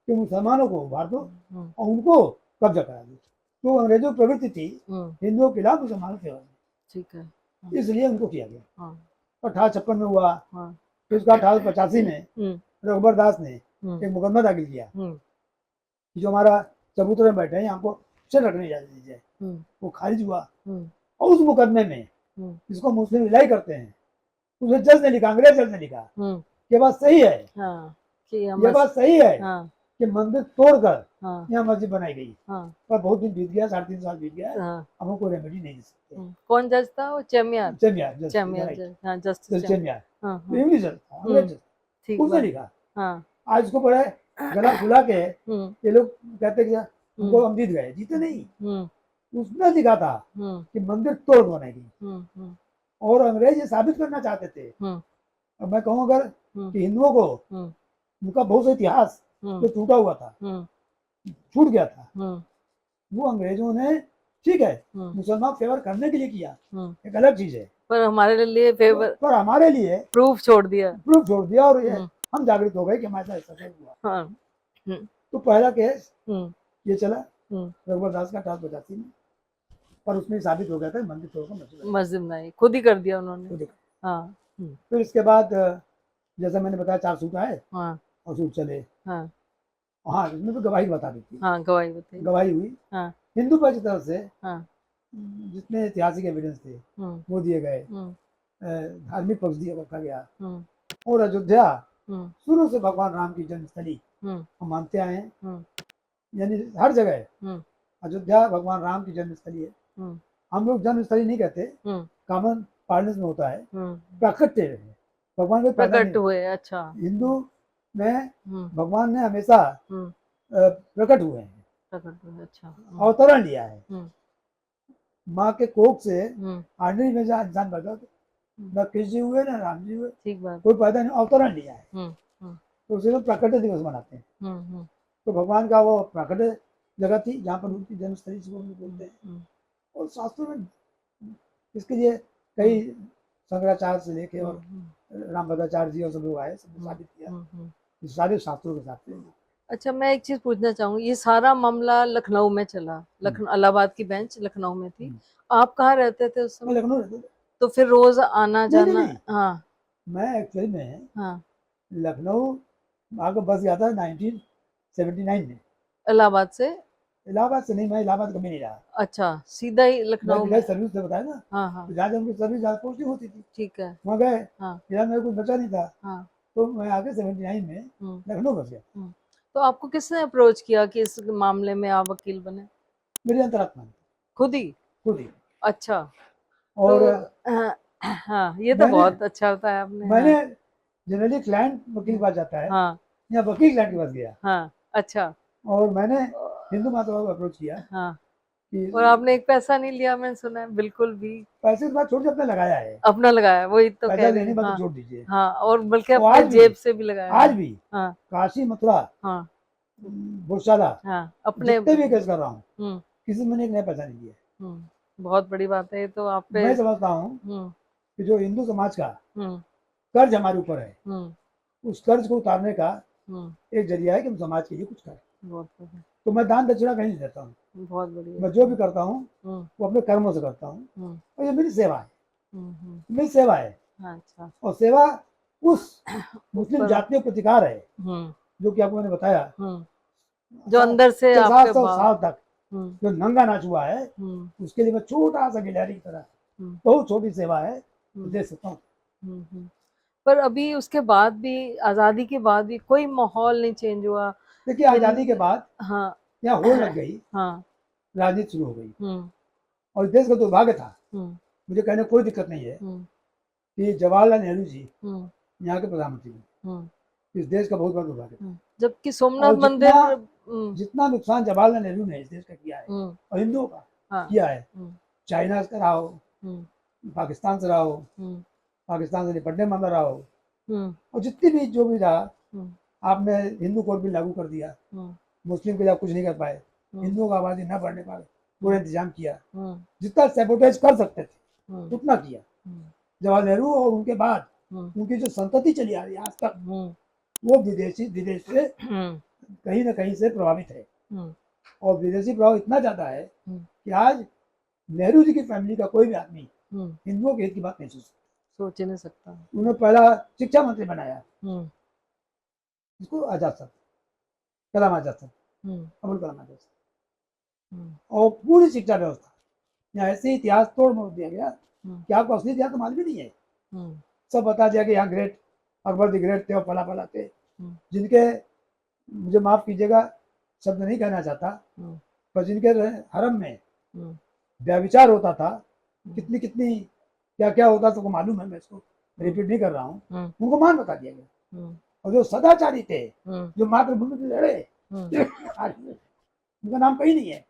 कि मुसलमानों को उभार दो और उनको कब्जा करा दो। तो अंग्रेजों की प्रवृत्ति थी हिंदुओं के खिलाफ मुसलमानों के खिलाफ, ठीक है, इसलिए उनको किया गया। 1856 में हुआ। फिर उसका 1885 में रघुबर दास ने एक मुकदमा दाखिल किया कि जो हमारा चबूतरे में बैठे हैं यहाँ को सिर रखने इजाजत दी जाए, वो खारिज हुआ। और उस मुकदमे में जिसको मुस्लिम विलाई करते हैं, उसे जज ने लिखा, अंग्रेज जज ने लिखा, ये बात सही है, ये बात सही है कि मंदिर तोड़कर यहाँ मस्जिद बनाई गई। पर बहुत दिन बीत गया, 3.5 साल बीत गया, अब हम कोई रेमेडी नहीं दे सकते। कौन जज था वो? चेमियार, चेमियार जस्टिस चेमियार, हाँ, इंग्लिश जज था, अंग्रेज जज, ठीक उसने बात। लिखा। आज उसको बड़े गला फुला के ये लोग कहते कि हमको हम जीत गए, जीते नहीं। उसने लिखा था कि मंदिर तोड़ बनाई गई, और अंग्रेज ये साबित करना चाहते थे। अब मैं कहूँ अगर कि हिंदुओं को उनका बहुत सा इतिहास जो टूटा हुआ था, छूट गया था, वो अंग्रेजों ने, ठीक है, मुसलमान फेवर करने के लिए किया, एक अलग चीज है, पर हमारे लिए फेवर, पर हमारे लिए प्रूफ छोड़ दिया, और ये हम जागृत हो गए कि हमारे साथ ऐसा हुआ। तो पहला केस ये चला रघुबर दास का 1885 में, पर उसमें साबित हो गया था मंदिर तोड़कर मस्जिद नहीं, खुद ही कर दिया उन्होंने। फिर इसके बाद जैसा मैंने बताया 4 सूट आए और सूट चले। हाँ, इसमें तो गवाही बता दी थी। गवाही हुई। हिंदू पक्ष की तरफ से जितने ऐतिहासिक एविडेंस थे वो दिए गए, धार्मिक पक्ष दिया रखा गया। और अयोध्या शुरू से भगवान राम की जन्मस्थली हम मानते आए हैं, यानी हर जगह अयोध्या भगवान राम की जन्मस्थली है। हम लोग जन्मस्थली नहीं कहते, कॉमन पार्लेंस में होता है प्राकट्य, भगवान के प्रकट हुए। अच्छा, हिंदू में भगवान ने हमेशा प्रकट हुए हैं, अच्छा, अवतरण लिया है। माँ के कोख से आर्डनरी में जहाँ इंसान पैदा, न कृष्ण जी हुए न राम जी हुए, ठीक बात, कोई पैदा नहीं, अवतरण लिया है। तो उसे लोग प्राकट्य दिवस मनाते हैं। तो भगवान का वो प्राकट्य जगह थी जहाँ पर उनकी जन्मस्थली से बोलते हैं। और शास्त्रों में इसके लिए कई शंकराचार्य से लेके और रामभद्राचार्य जी और सब लोग आए, सब साबित किया सारे शास्त्रों के साथ। अच्छा, मैं एक चीज पूछना चाहूंगी, ये सारा मामला लखनऊ में चला, इलाहाबाद की बेंच लखनऊ में थी, आप कहाँ रहते थे उस समय? लखनऊ रहते थे। तो फिर रोज आना जाना? नहीं। हाँ, मैं एक्चुअली में लखनऊ आगे बस गया था 1979 में। इलाहाबाद से? इलाहाबाद से नहीं, मैं इलाहाबाद कभी नहीं रहा। अच्छा, सीधा ही लखनऊ में? सर्विस से बताया ना, तो जहाँ उनकी सर्विस जहाँ पोस्टिंग होती थी, ठीक है, वहाँ गए। फिर मेरे कुछ बचा नहीं था, तो मैं आगे 79 में लखनऊ बस गया। तो आपको किसने अप्रोच किया कि इस मामले में आप वकील बने? मेरी अंतरात्मा, खुद ही। अच्छा, और तो, हाँ, ये तो बहुत अच्छा बताया आपने। मैंने जनरली क्लाइंट वकील के पास जाता है, या वकील क्लाइंट के पास गया। अच्छा, और मैंने हिंदू माता को अप्रोच किया। और आपने एक पैसा नहीं लिया, मैंने सुना है? बिल्कुल भी। पैसे के बाद छोड़ के अपना लगाया है, अपना लगाया, वही तो कह रही हूं। मतलब छोड़ दीजिए। और बल्कि अपने जेब से भी लगाया। आज भी काशी, मथुरा, गौशाला, अपने जितने भी केस कर रहा हूँ, किसी मैंने एक नया पैसा नहीं दिया। बहुत बड़ी बात है ये तो। आप पे मैं समझता हूँ कि जो हिंदू समाज का कर्ज हमारे ऊपर है, उस कर्ज को उतारने का एक जरिया है कि हम समाज के लिए कुछ करें। तो मैं दान दक्षिणा कहीं नहीं देता हूँ, बहुत बढ़िया। मैं जो भी करता हूँ वो अपने कर्मों से करता हूँ, और ये मेरी सेवा है, मेरी सेवा है। अच्छा, और सेवा उस मुस्लिम जातीय प्रतिकार है जो कि आपको मैंने बताया, जो अंदर से 700 साल तक जो नंगा नाच हुआ है, उसके लिए मैं छोटा सा गिलहरी की तरह बहुत छोटी सेवा है दे सकता हूँ। पर अभी उसके बाद भी, आजादी के बाद भी कोई माहौल नहीं चेंज हुआ? देखिए, आजादी के बाद यहाँ होड़ लग गई, राजनीति शुरू हो गई, और देश का दुर्भाग्य था, मुझे कहने कोई दिक्कत नहीं है कि जवाहरलाल नेहरू जी यहाँ के प्रधानमंत्री, इस देश का बहुत बड़ा दुर्भाग्य था। जबकि सोमनाथ मंदिर, जितना नुकसान जवाहरलाल नेहरू ने इस देश का किया है और हिंदुओं का किया है, चाइना से रहा हो, पाकिस्तान से रहा हो, पाकिस्तान से निपटने में रहा हो, और जितनी भी जो भी रहा, आपने हिंदू कोड भी लागू कर दिया, मुस्लिम के लिए कुछ नहीं कर पाए, हिंदुओं का आबादी न बढ़ने पाए, पूरा इंतजाम किया, जितना सैबोटेज कर सकते थे उतना किया जवाहरलाल नेहरू। और उनके बाद उनकी जो संतति चली आ रही है आज तक, वो विदेश से कहीं ना कहीं से प्रभावित है। और विदेशी प्रभाव इतना ज्यादा है कि आज नेहरू जी की फैमिली का कोई भी आदमी हिंदुओं के हित की बात नहीं सोच ही नहीं सकता। उन्होंने पहला शिक्षा मंत्री बनाया इसको आजाद साहब, कलाम आजाद साहब, अबुल कलाम आजाद साहब। और पूरी शिक्षा व्यवस्था यहाँ ऐसे इतिहास तोड़ मोड़ दिया गया कि आपको असली इतिहास तो मालूम ही नहीं है। सब बता दिया कि यहाँ ग्रेट अकबर द ग्रेट थे और फला फला थे, जिनके, मुझे माफ कीजिएगा शब्द नहीं कहना चाहता, पर जिनके हरम में व्यभिचार होता था, कितनी कितनी क्या क्या होता था, तो मालूम है, मैं इसको रिपीट नहीं कर रहा हूँ, उनको मान बता दिया गया। और जो सदाचारी थे, जो मातृभूमि से लड़े, उनका नाम कहीं नहीं है।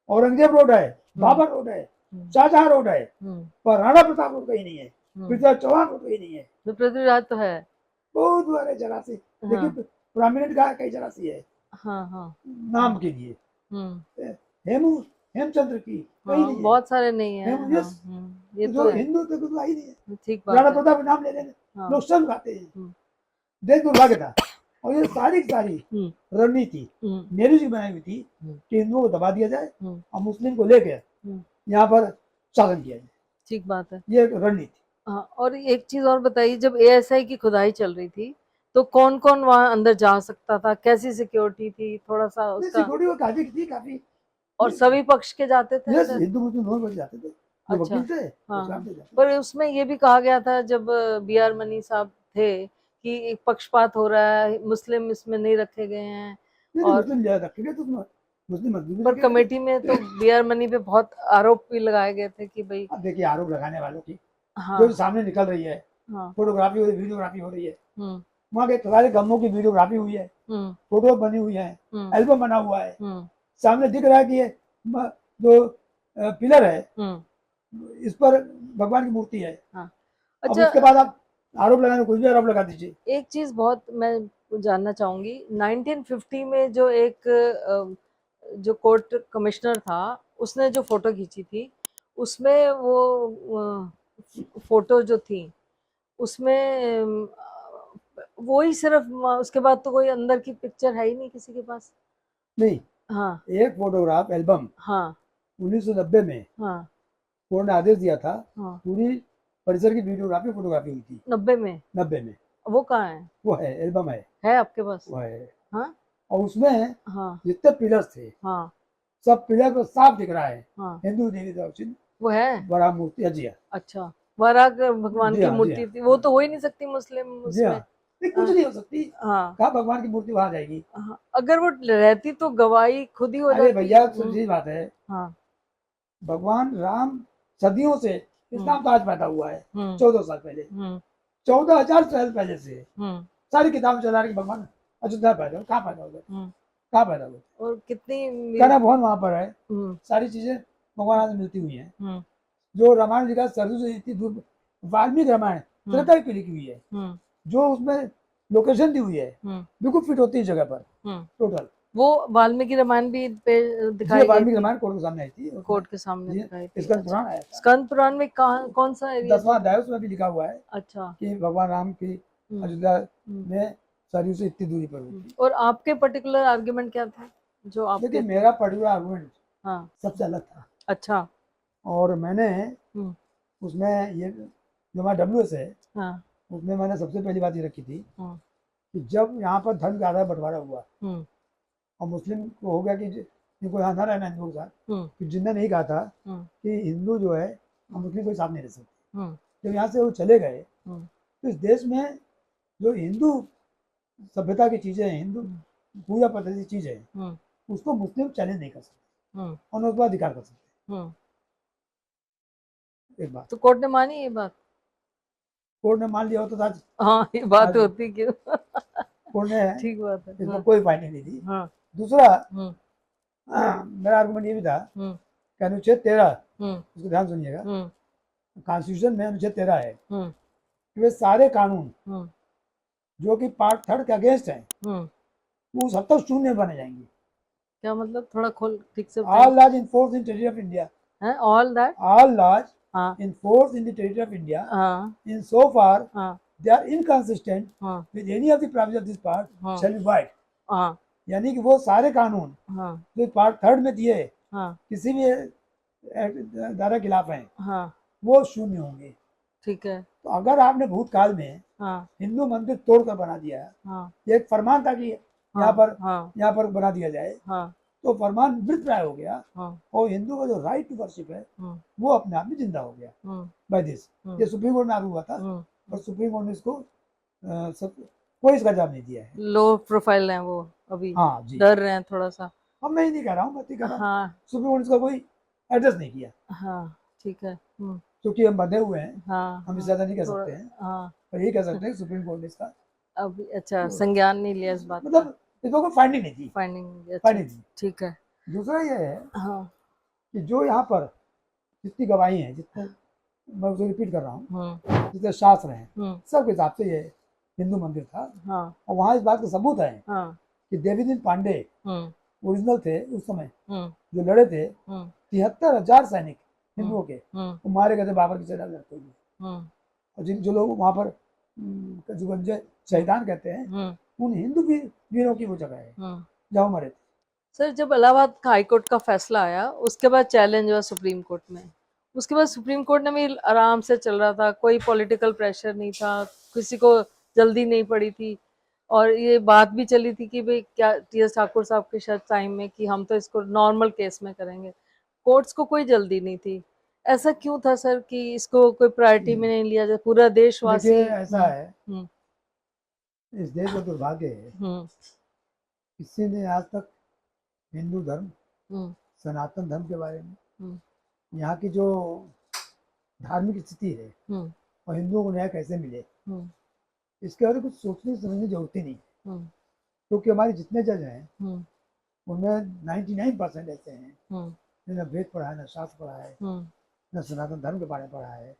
औरंगजेब रोड है, बाबर रोड है, शाहजहां रोड है, पर राणा प्रताप रोड कहीं नहीं है, पृथ्वीराज चौहान रोड कहीं नहीं है। तो पृथ्वीराज तो है, बहुत बड़े जगह से, लेकिन प्रोमिनेंट का कई जगह से है नाम के लिए। हेमचंद्र की कहीं नहीं है, बहुत सारे नहीं है। ये तो हिंदू तो कुछ ही नहीं है। ठीक बात राणा प्रताप नाम ले लेंगे, लोग सब गाते हैं। देश दुर्भाग्य था। और ये सारी रणनीति नेहरू जी बनाई हुई थी कि हिंदुओं को दबा दिया जाए और मुस्लिम को लेकर यहाँ पर शासन किया जाए। ठीक बात है, ये रणनीति। हाँ, और एक चीज और बताइए, जब एएसआई की खुदाई चल रही थी तो कौन कौन वहां अंदर जा सकता था, कैसी सिक्योरिटी थी, थोड़ा सा उसका? सिक्योरिटी काफी और सभी पक्ष के जाते थे? हिंदू मुस्लिम दोनों बच जाते थे। अच्छा, थे, हाँ। पर उसमें ये भी कहा गया था जब BR मनी साहब थे कि एक पक्षपात हो रहा है, मुस्लिम इसमें नहीं रखे गए हैं। और मुस्लिम रखे गए तो मुस्लिम पर कमेटी में तो BR मनी पे बहुत आरोप भी लगाए गए थे कि भाई, देखिए आरोप लगाने वालों की जो सामने निकल रही है, फोटोग्राफी हो रही, वीडियोग्राफी हो रही है, वहाँ के सारे गमों की वीडियोग्राफी हुई है, फोटो बनी हुई है, एल्बम बना हुआ है, सामने दिख रहा है कि ये जो पिलर है इस पर भगवान की मूर्ति है। अच्छा, उसके बाद आप आरोप लगाने, कुछ भी आरोप लगा दीजिए। एक चीज बहुत मैं जानना चाहूंगी, 1950 में जो एक जो कोर्ट कमिश्नर था उसने जो फोटो खींची थी, उसमें वो फोटो जो थी उसमें वो ही सिर्फ, उसके बाद तो कोई अंदर की पिक्चर है ही नहीं किसी के पास। नहीं, हाँ, एक फोटोग्राफ एल्बम, हाँ, 1990 में, हाँ, कोर्ट ने आदेश दिया था, हाँ, पूरी परिसर की वीडियोग्राफी फोटोग्राफी हुई थी 90 में। वो कहाँ है? वो है, एल्बम है आपके पास? वो है, हाँ। और उसमें हाँ जितने पिलर्स थे, हाँ, सब पिलर पर साफ दिख रहा है, हाँ, हिंदू देवी देवता वो है, बड़ा मूर्ति है। जी हाँ। अच्छा, वराग भगवान की मूर्ति थी, वो तो हो ही नहीं सकती मुस्लिम उसमें, कुछ नहीं हो सकती। हाँ, कहाँ भगवान की मूर्ति वहां जाएगी? हाँ, अगर वो रहती तो गवाही खुद ही हो जाती। भैया सीधी बात है, हाँ, भगवान राम सदियों से, इस्लाम तो आज पैदा हुआ है 14 साल पहले, 14,000 साल पहले से सारी किताब चला रही, भगवान अयोध्या पैदा, कहाँ पैदा हुआ, कहाँ पैदा हुआ, और कितनी करा भवन वहां पर है, सारी चीजें भगवान से मिलती हुई है। जो रामायण जी का सरजू से इतनी दूर, वाल्मीकि रामायण त्रेता की लिखी हुई है, जो उसमें लोकेशन दी हुई है बिल्कुल फिट होती है जगह पर टोटल। वो वाल्मीकि रामायण भी पे दिखाई, वाल्मीकि रामायण कोर्ट के सामने आई थी, कोर्ट के सामने दिखाई थी। स्कंद पुराण आया, स्कंद पुराण में कौन सा एरिया? 10वां अध्याय, उसमें भी लिखा हुआ है, अच्छा, कि भगवान राम की अयोध्या में सरयू से इतनी दूरी पर हुई। और आपके पर्टिकुलर आर्गुमेंट क्या था? जो आप, देखिए मेरा पर्टिकुलर आर्गुमेंट हाँ सबसे अलग था। अच्छा, और मैंने उसमें ये जो हमारा WS है, हाँ, उसमें मैंने सबसे पहली बात ये रखी थी, हाँ, कि जब यहाँ पर धर्म का आधार बंटवारा हुआ और मुस्लिम को हो गया कि इनको यहाँ न रहना हिंदुओं के साथ, कि जिन्होंने नहीं कहा था कि हिंदू जो है हम मुस्लिम के साथ नहीं रह सकते, जब यहाँ से वो चले गए तो इस देश में जो हिंदू सभ्यता की चीजें हैं, हिंदू पूजा पद्धति चीजें हैं, उसको मुस्लिम चैलेंज नहीं कर सकते और उसका अधिकार कर सकते। एक बात तो कोर्ट ने मानी, ये बात कोर्ट ने मान लिया होता था, हाँ ये बात होती क्यों? कोर्ट ने, ठीक बात है, इसमें कोई फाइंडिंग नहीं दी। हाँ। दूसरा मेरा आर्गुमेंट ये भी था कि अनुच्छेद 13, इसको ध्यान सुनिएगा, कॉन्स्टिट्यूशन में अनुच्छेद 13 है कि वे सारे कानून जो कि पार्ट 3 के अगेंस्ट हैं वो सब तक शून्य बने जाएंगे। क्या मतलब, थोड़ा खोल ठीक से? All laws enforce in territory of India, all laws हाँ enforced in the territory of India, हाँ in so far हाँ they are inconsistent हाँ with any of the provisions of this part हाँ shall be void. हाँ यानी कि वो सारे कानून हाँ जो पार्ट थर्ड में दिए हाँ किसी भी धारा के खिलाफ हैं हाँ वो शून्य होंगे। ठीक है। तो अगर आपने भूतकाल में हाँ हिंदू मंदिर तोड़कर बना दिया, हाँ ये एक फरमान था कि यहाँ हाँ पर बना दिया जाए, हाँ तो फरमान मृतप्राय हो गया हाँ और हिंदू का जो राइट टू वर्शिप है वो अपने आप में जिंदा हो गया बाय दिस। ये सुप्रीम कोर्ट में लागू हुआ था और सुप्रीम कोर्ट ने इसको कोई इसका जवाब नहीं दिया है। लो प्रोफाइल है वो अभी, हाँ जी, डर रहे हैं थोड़ा सा। अब मैं नहीं कह रहा हूँ, मैं कह रहा हूँ हाँ सुप्रीम कोर्ट इसका कोई एड्रेस नहीं किया हाँ ठीक है। क्योंकि हम बंधे हुए हैं, हाँ हम इससे हाँ ज्यादा नहीं कह थोड़ा सकते हैं, हाँ पर यही कह सकते हैं कि सुप्रीम कोर्ट ने इसका अभी अच्छा संज्ञान नहीं लिया इस बात का, मतलब इसको कोई फाइंडिंग नहीं थी, फाइंडिंग। अच्छा फाइंडिंग थी। ठीक है। दूसरा ये है हाँ कि जो यहाँ पर जितनी गवाही हैं, जितने मैं उसे रिपीट कर रहा हूँ, जितने शास्त्र हैं सबके हिसाब से ये हिंदू मंदिर था। हाँ और वहाँ इस बात का सबूत है हाँ कि देवीदीन पांडे ओरिजिनल थे उस समय जो लड़े थे, 73,000 सैनिक हिंदुओं के वो मारे गए थे बाबर की सेना लड़ते हुए। और जो लोग वहाँ पर जो शहीदान कहते हैं उन हिंदू वीरों की वो जगह है जहाँ मरे थे। सर जब इलाहाबाद हाई कोर्ट का फैसला आया उसके बाद चैलेंज हुआ सुप्रीम कोर्ट में, उसके बाद सुप्रीम कोर्ट ने भी आराम से चल रहा था, कोई पॉलिटिकल प्रेशर नहीं था, किसी को जल्दी नहीं पड़ी थी। और ये बात भी चली थी कि भाई क्या टी.एस. ठाकुर साहब के शायद टाइम में कि हम तो इसको नॉर्मल केस में करेंगे, कोर्ट्स को कोई जल्दी नहीं थी। ऐसा क्यों था सर कि इसको कोई प्रायोरिटी में नहीं लिया जाए? पूरा देशवासी। देखिए ऐसा है, इस देश का दुर्भाग्य है किसी ने आज तक हिंदू धर्म, सनातन धर्म के बारे में, यहाँ की जो धार्मिक स्थिति है और हिंदुओं को न्याय कैसे मिले इसके बारे में कुछ सोचने समझने की जरूरत ही नहीं, क्योंकि हमारे जितने जज हैं उनमें 99% ऐसे हैं जिन्होंने वेद पढ़ा है, न शास्त्र पढ़ा है, न सनातन धर्म के बारे में पढ़ा है।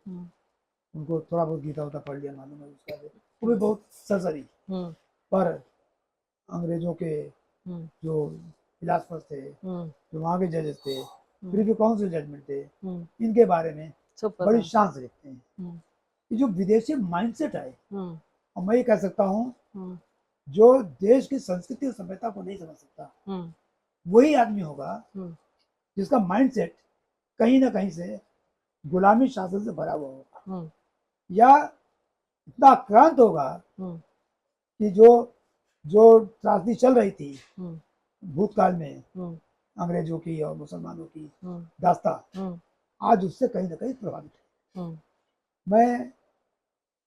उनको थोड़ा बहुत गीता उता पढ़ लिया मालूम है, उसका वो भी बहुत सरसरी। पर अंग्रेजों के जो फिलासफर थे, जो वहाँ के जजेस थे, प्रीवी काउंसिल जजमेंट थे, इनके बारे में बड़ी शान से लिखते हैं। ये जो विदेशी माइंडसेट है, और मैं ये कह सकता हूँ जो देश की संस्कृति और सभ्यता को नहीं समझ सकता वही आदमी होगा जिसका माइंडसेट कहीं ना कहीं से गुलामी शासन से भरा हुआ होगा, या इतना आक्रांत होगा कि जो त्रासदी चल रही थी भूतकाल में अंग्रेजों की और मुसलमानों की दास्ता, आज उससे कहीं ना कहीं प्रभावित है। मैं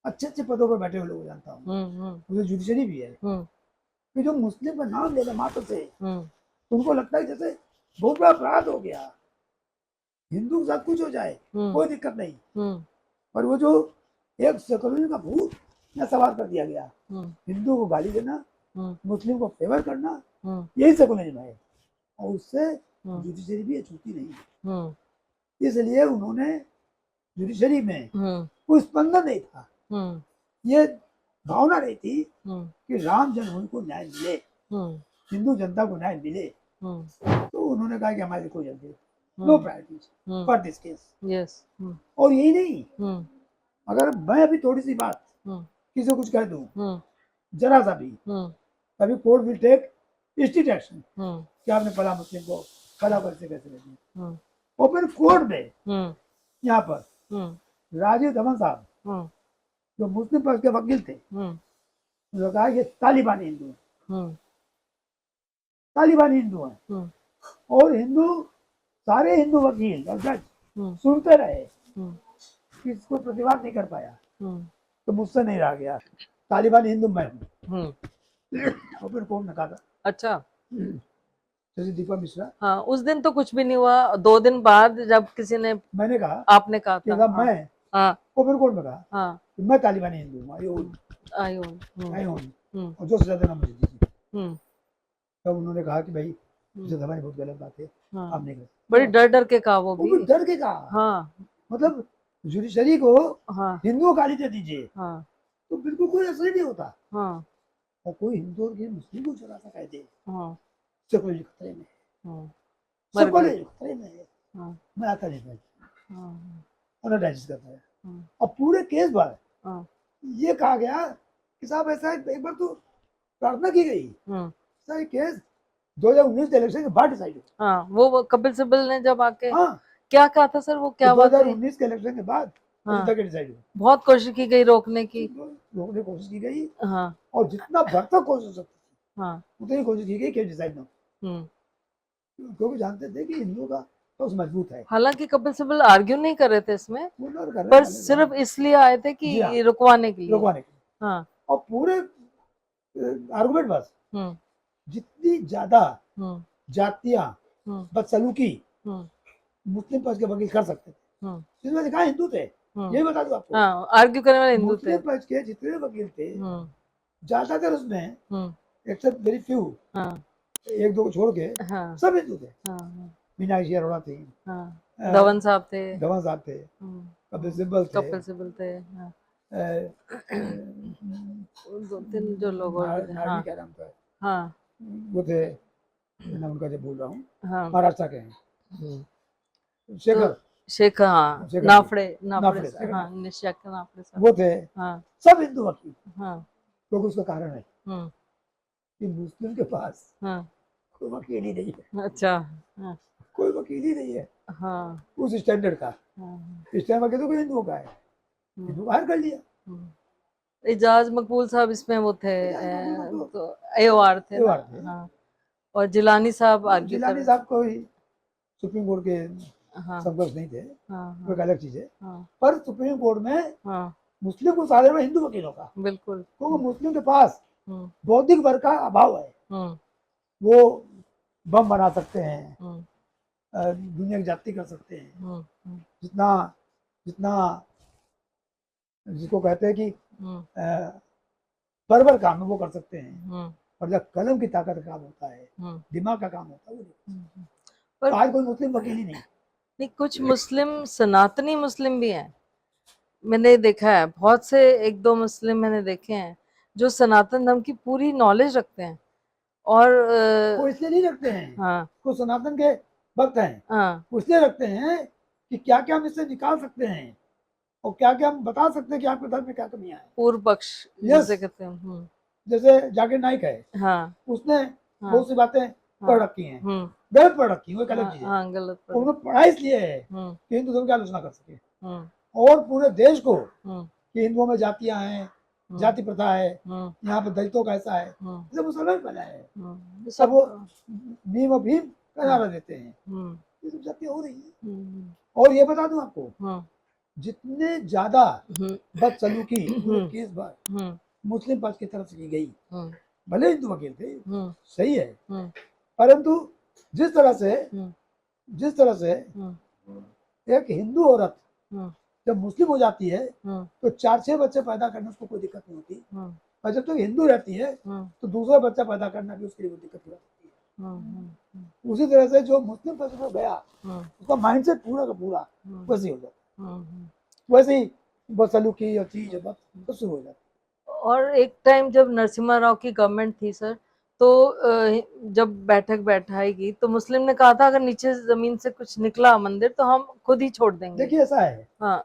अच्छे अच्छे पदों पर बैठे हुए लोग जानता हूँ, मुझे जुडिशरी भी है, कि जो मुस्लिम का नाम लेना मात्र से तो उनको लगता है जैसे बहुत बड़ा अपराध हो गया, हिंदू के साथ कुछ हो जाए कोई दिक्कत नहीं, पर वो जो एक सेकुलरिज्म का भूत में सवार कर दिया गया, हिंदू को गाली देना, मुस्लिम को फेवर करना, यही सेकुलरिज्म है, और उससे जुडिशरी भी छूती नहीं है। इसलिए उन्होंने जुडिशरी में कोई स्पंदन नहीं था, ये भावना रही थी कि राम जन्मभूमि को न्याय मिले, हिंदू जनता को न्याय मिले, तो उन्होंने कहा कि हमारी कोई जल्दी no priorities for this case. और यही नहीं, अगर मैं अभी थोड़ी सी बात किसी को कुछ कह दूं जरा सा भी, तभी court will take strict action कि आपने फला मुस्लिम को फला कैसे कैसे कर दिया। और फिर कोर्ट में यहाँ पर राजीव धवन साहब जो मुस्लिम पक्ष के वकील थे, उन्होंने कहा ये तालिबानी हिंदू है, तालिबानी हिंदू है, और सारे हिंदू वकील और जज सुनते रहे, इसको प्रतिवाद नहीं कर पाया, तो मुझसे नहीं रहा गया, तालिबानी हिंदू मैं हूँ। और फिर कोर्ट ने कहा था अच्छा जैसे दीपक मिश्रा, हाँ उस दिन तो कुछ भी नहीं हुआ, 2 दिन बाद जब किसी ने मैंने कहा आपने कहा था हाँ, मैं और कोर्ट में कहा हाँ कि मैं तालिबानी हिंदू हूँ, और जो सजा देना मुझे दीजिए। तब उन्होंने कहा कि भाई हमारी बहुत गलत बात है, आप नहीं कर, बड़ी डर डर के कहा, वो भी डर के कहा। हाँ, मतलब जुडिशरी को हिंदुओं गाली दे दीजिए तो बिल्कुल कोई असर नहीं होता, और कोई हिंदू और मुस्लिम को जरा सा कह दे सेकुलर खतरे में, सेकुलर खतरे में, मैं आता नहीं। उन्हें डाइजेस्ट करता है। और पूरे केस पर ये कहा गया कि साहब ऐसा है, एक बार तो प्रार्थना की गई सर, ये केस 2019 के इलेक्शन के बाद डिसाइड हुआ। हाँ, वो कपिल सिब्बल ने जब आके हाँ, क्या कहा था सर, वो क्या तो बात है? 2019 के इलेक्शन के बाद हाँ, अभी तक डिसाइड हुआ। बहुत कोशिश की गई रोकने की। रोकने की कोशिश की गई, हाँ और जितना भरतक कोशिश हो सकती थी हाँ उतनी कोशिश की गई कि डिसाइड ना हो, हम्म। क्योंकि जानते थे कि हिंदुओं का पक्ष मजबूत है। हालांकि कपिल सिब्बल आर्ग्यू नहीं कर रहे थे इसमें, वो लोग कर रहे पर हैं, सिर्फ इसलिए आए थे कि जी हाँ, रुकवाने के लिए। रोकवाने के लिए। हाँ। और पूरे आर्गुमेंट बस हम्म जितनी ज्यादा हम्म जातियां हम्म बदसलूकी हम्म मुस्लिम पक्ष के वकील कर सकते थे, हम्म जिसमें से कहा हिंदू थे, यही बता दूं आपको। हाँ, आर्ग्यू करने वाले हिंदू थे। मुस्लिम पक्ष के जितने वकील थे हम्म ज्यादातर उसमें, हम्म एक्सेप्ट वेरी फ्यू, हाँ एक दो को छोड़ के हाँ सब हिंदू थे। हाँ मीनाक्षी अरोड़ा थी, हाँ, अ, धवन साहब थे। धवन साहब थे, कपिल सिब्बल थे, कपिल सिब्बल थे। हाँ, अ, दो तीन जो लोग और भी थे। नारवी हाँ क्या नाम था, हाँ वो थे, मैं उनका जो बोल रहा हूँ, हाँ। महाराष्ट्र के हैं, तो शेखर, शेखर, हाँ, शेखर नाफड़े नाफड़े, नाफड़े शेखर हाँ, नाफड़े, निश्चय नाफड़े साहब। वो थे, हाँ सब हिंदू वकील। हाँ क्योंकि उसका कारण है हम्म कि मुस्लिम के पास हाँ, कोई वकील ही नहीं है, अच्छा। हाँ कोई वकील ही नहीं है हाँ उस स्टैंडर्ड का। हाँ इस टाइम वकील तो कोई हिंदुओं का है, हिंदू बाहर कर लिया। एजाज मकबूल साहब इसमें वो थे, एजाज मकबूल तो एओआर थे एओआर ना। थे। हाँ, और जिलानी साहब आर्ग्यू कर जिलानी साहब कोई सुप्रीम कोर्ट के हाँ समकक्ष नहीं थे, हाँ वो एक अलग चीज है। हाँ पर सुप्रीम कोर्ट में हाँ मुस्लिम को साधे में हिंदू वकीलों का, बिल्कुल। क्योंकि मुस्लिम के पास हम्म बौद्धिक वर्ग का अभाव है। हम्म वो बम बना सकते हैं, हम्म दुनिया की जाति कर सकते हैं, हम्म जितना जितना जिसको कहते हैं कि हम्म बर्बर काम है वो कर सकते हैं। हम्म और जब कलम की ताकत का काम होता है, हम्म दिमाग का काम होता है, वो हम्म। तो पर आज कोई मुस्लिम वकील ही नहीं। नहीं, कुछ मुस्लिम सनातनी मुस्लिम भी हैं, मैंने देखा है बहुत से, एक दो मुस्लिम मैंने देखे हैं जो सनातन धर्म की पूरी नॉलेज रखते हैं। और वो इसलिए नहीं रखते हैं, हाँ वो सनातन के भक्त हैं, हाँ वो इसलिए रखते हैं कि क्या क्या हम इससे निकाल सकते हैं और क्या क्या हम बता सकते हैं कि आपके धर्म में क्या कमियां हैं। पूर्व पक्ष Yes. जिसे कहते हैं। जैसे जाकिर नाइक है, हाँ उसने हाँ बहुत सी बातें पढ़ रखी हैं, गलत पढ़ रखी है, वो एक अलग चीज है। हाँ, गलत पढ़। उन्होंने पढ़ा इसलिए है कि हिंदू धर्म की आलोचना कर सके, हम्म और पूरे देश को हम्म कि हिंदुओं में जातियां हैं, जाति प्रथा है, हम्म यहाँ पे दलितों का ऐसा है, हम्म ये मुसलमान बना है। ये सब सब। वो भीम और भीम का नारा देते हैं, ये सब जातियां हो रही है। और ये बता दूं आपको, जितने ज्यादा बदसलूकी पूरे केस भर मुस्लिम पक्ष की तरफ से की गई, भले हिंदू वकील थे, सही है, परंतु जिस तरह से एक हिंदू औरत जब मुस्लिम हो जाती है तो 4-6 बच्चे पैदा करने उसको कोई दिक्कत नहीं होती, और जब तक हिंदू रहती है तो दूसरा बच्चा पैदा करना भी उसके लिए दिक्कत हो सकती है। उसी तरह से जो मुस्लिम पक्ष में गया उसका माइंडसेट पूरा का पूरा वैसे ही हो जाता, वैसे ही बदसलूकी और चीज बस शुरू हो जाती। और एक टाइम जब नरसिम्हा राव की गवर्नमेंट थी सर, तो जब बैठक बैठाएगी तो मुस्लिम ने कहा था अगर नीचे जमीन से कुछ निकला मंदिर तो हम खुद ही छोड़ देंगे। देखिए ऐसा है, हाँ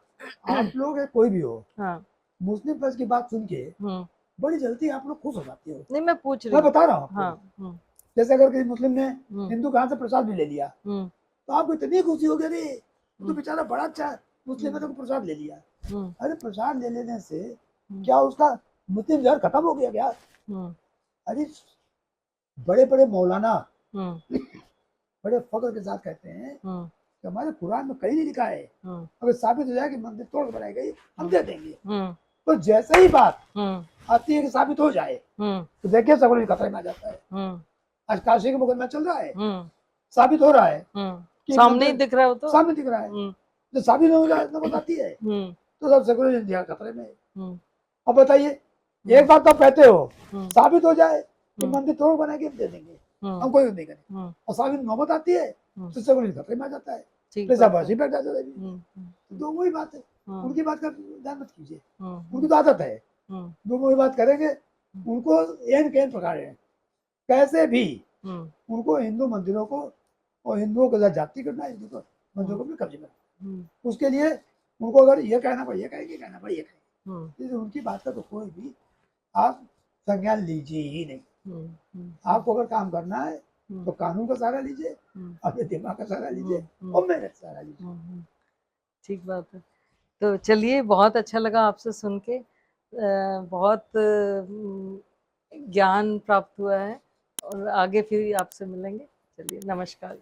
आप लोग कोई भी हो, हाँ मुस्लिम पक्ष की बात सुन के बड़ी जल्दी आप लोग खुश हो जाते हो। नहीं, मैं पूछ रही मैं हूँ। बता रहा हूँ हाँ जैसे अगर किसी मुस्लिम ने हिंदू के हाथ से प्रसाद भी ले लिया तो आपको इतनी खुशी हो गई, अरे तो बेचारा बड़ा अच्छा मुस्लिम ने तो प्रसाद ले लिया। अरे प्रसाद ले लेने से क्या उसका मुस्लिम जहर खत्म हो गया क्या? अरे बड़े बड़े मौलाना बड़े फख्र के साथ कहते हैं कि हमारे कुरान में कहीं नहीं लिखा है अगर साबित हो जाए कि मंदिर तोड़ बनाई गई हम दे देंगे। तो जैसे ही बात आती है कि साबित हो जाए तो देखिए सब खतरे में आ जाता है। आज काशी का मुकदमा चल रहा है, साबित हो रहा है कि सामने ही दिख रहा है, वो तो सामने दिख रहा है, जो साबित हो रहा है बताती है तो सब सेकुलर इंडिया खतरे में। अब बताइए, एक बात तो कहते हो साबित हो जाए कि मंदिर तोड़ बना के दे देंगे, हम कोई नहीं करें, और साबित नौबत आती है तो सेकुलर खतरे में आ जाता है, पैसाबाजी बैठ जाता है। तो वही बात है, उनकी बात का ध्यान मत कीजिए, उनकी तो आदत है, जो वही बात करेंगे उनको एन कैन प्रकार है, कैसे भी उनको हिंदू मंदिरों को और हिंदुओं के साथ जाति करना, हिंदू को मंदिरों को भी कब्जे में, उसके लिए उनको अगर ये कहना भाई ये कहेंगे, कहना भाई ये कहेंगे, हम्म, इसलिए उनकी बात का तो कोई भी आप संज्ञान लीजिए ही नहीं। आपको अगर काम करना है तो कानून का सहारा लीजिए, अपने दिमाग का सहारा लीजिए और मेहनत का सहारा लीजिए। ठीक बात है। तो चलिए, बहुत अच्छा लगा आपसे सुन के, बहुत ज्ञान प्राप्त हुआ है, और आगे फिर आपसे मिलेंगे। चलिए, नमस्कार।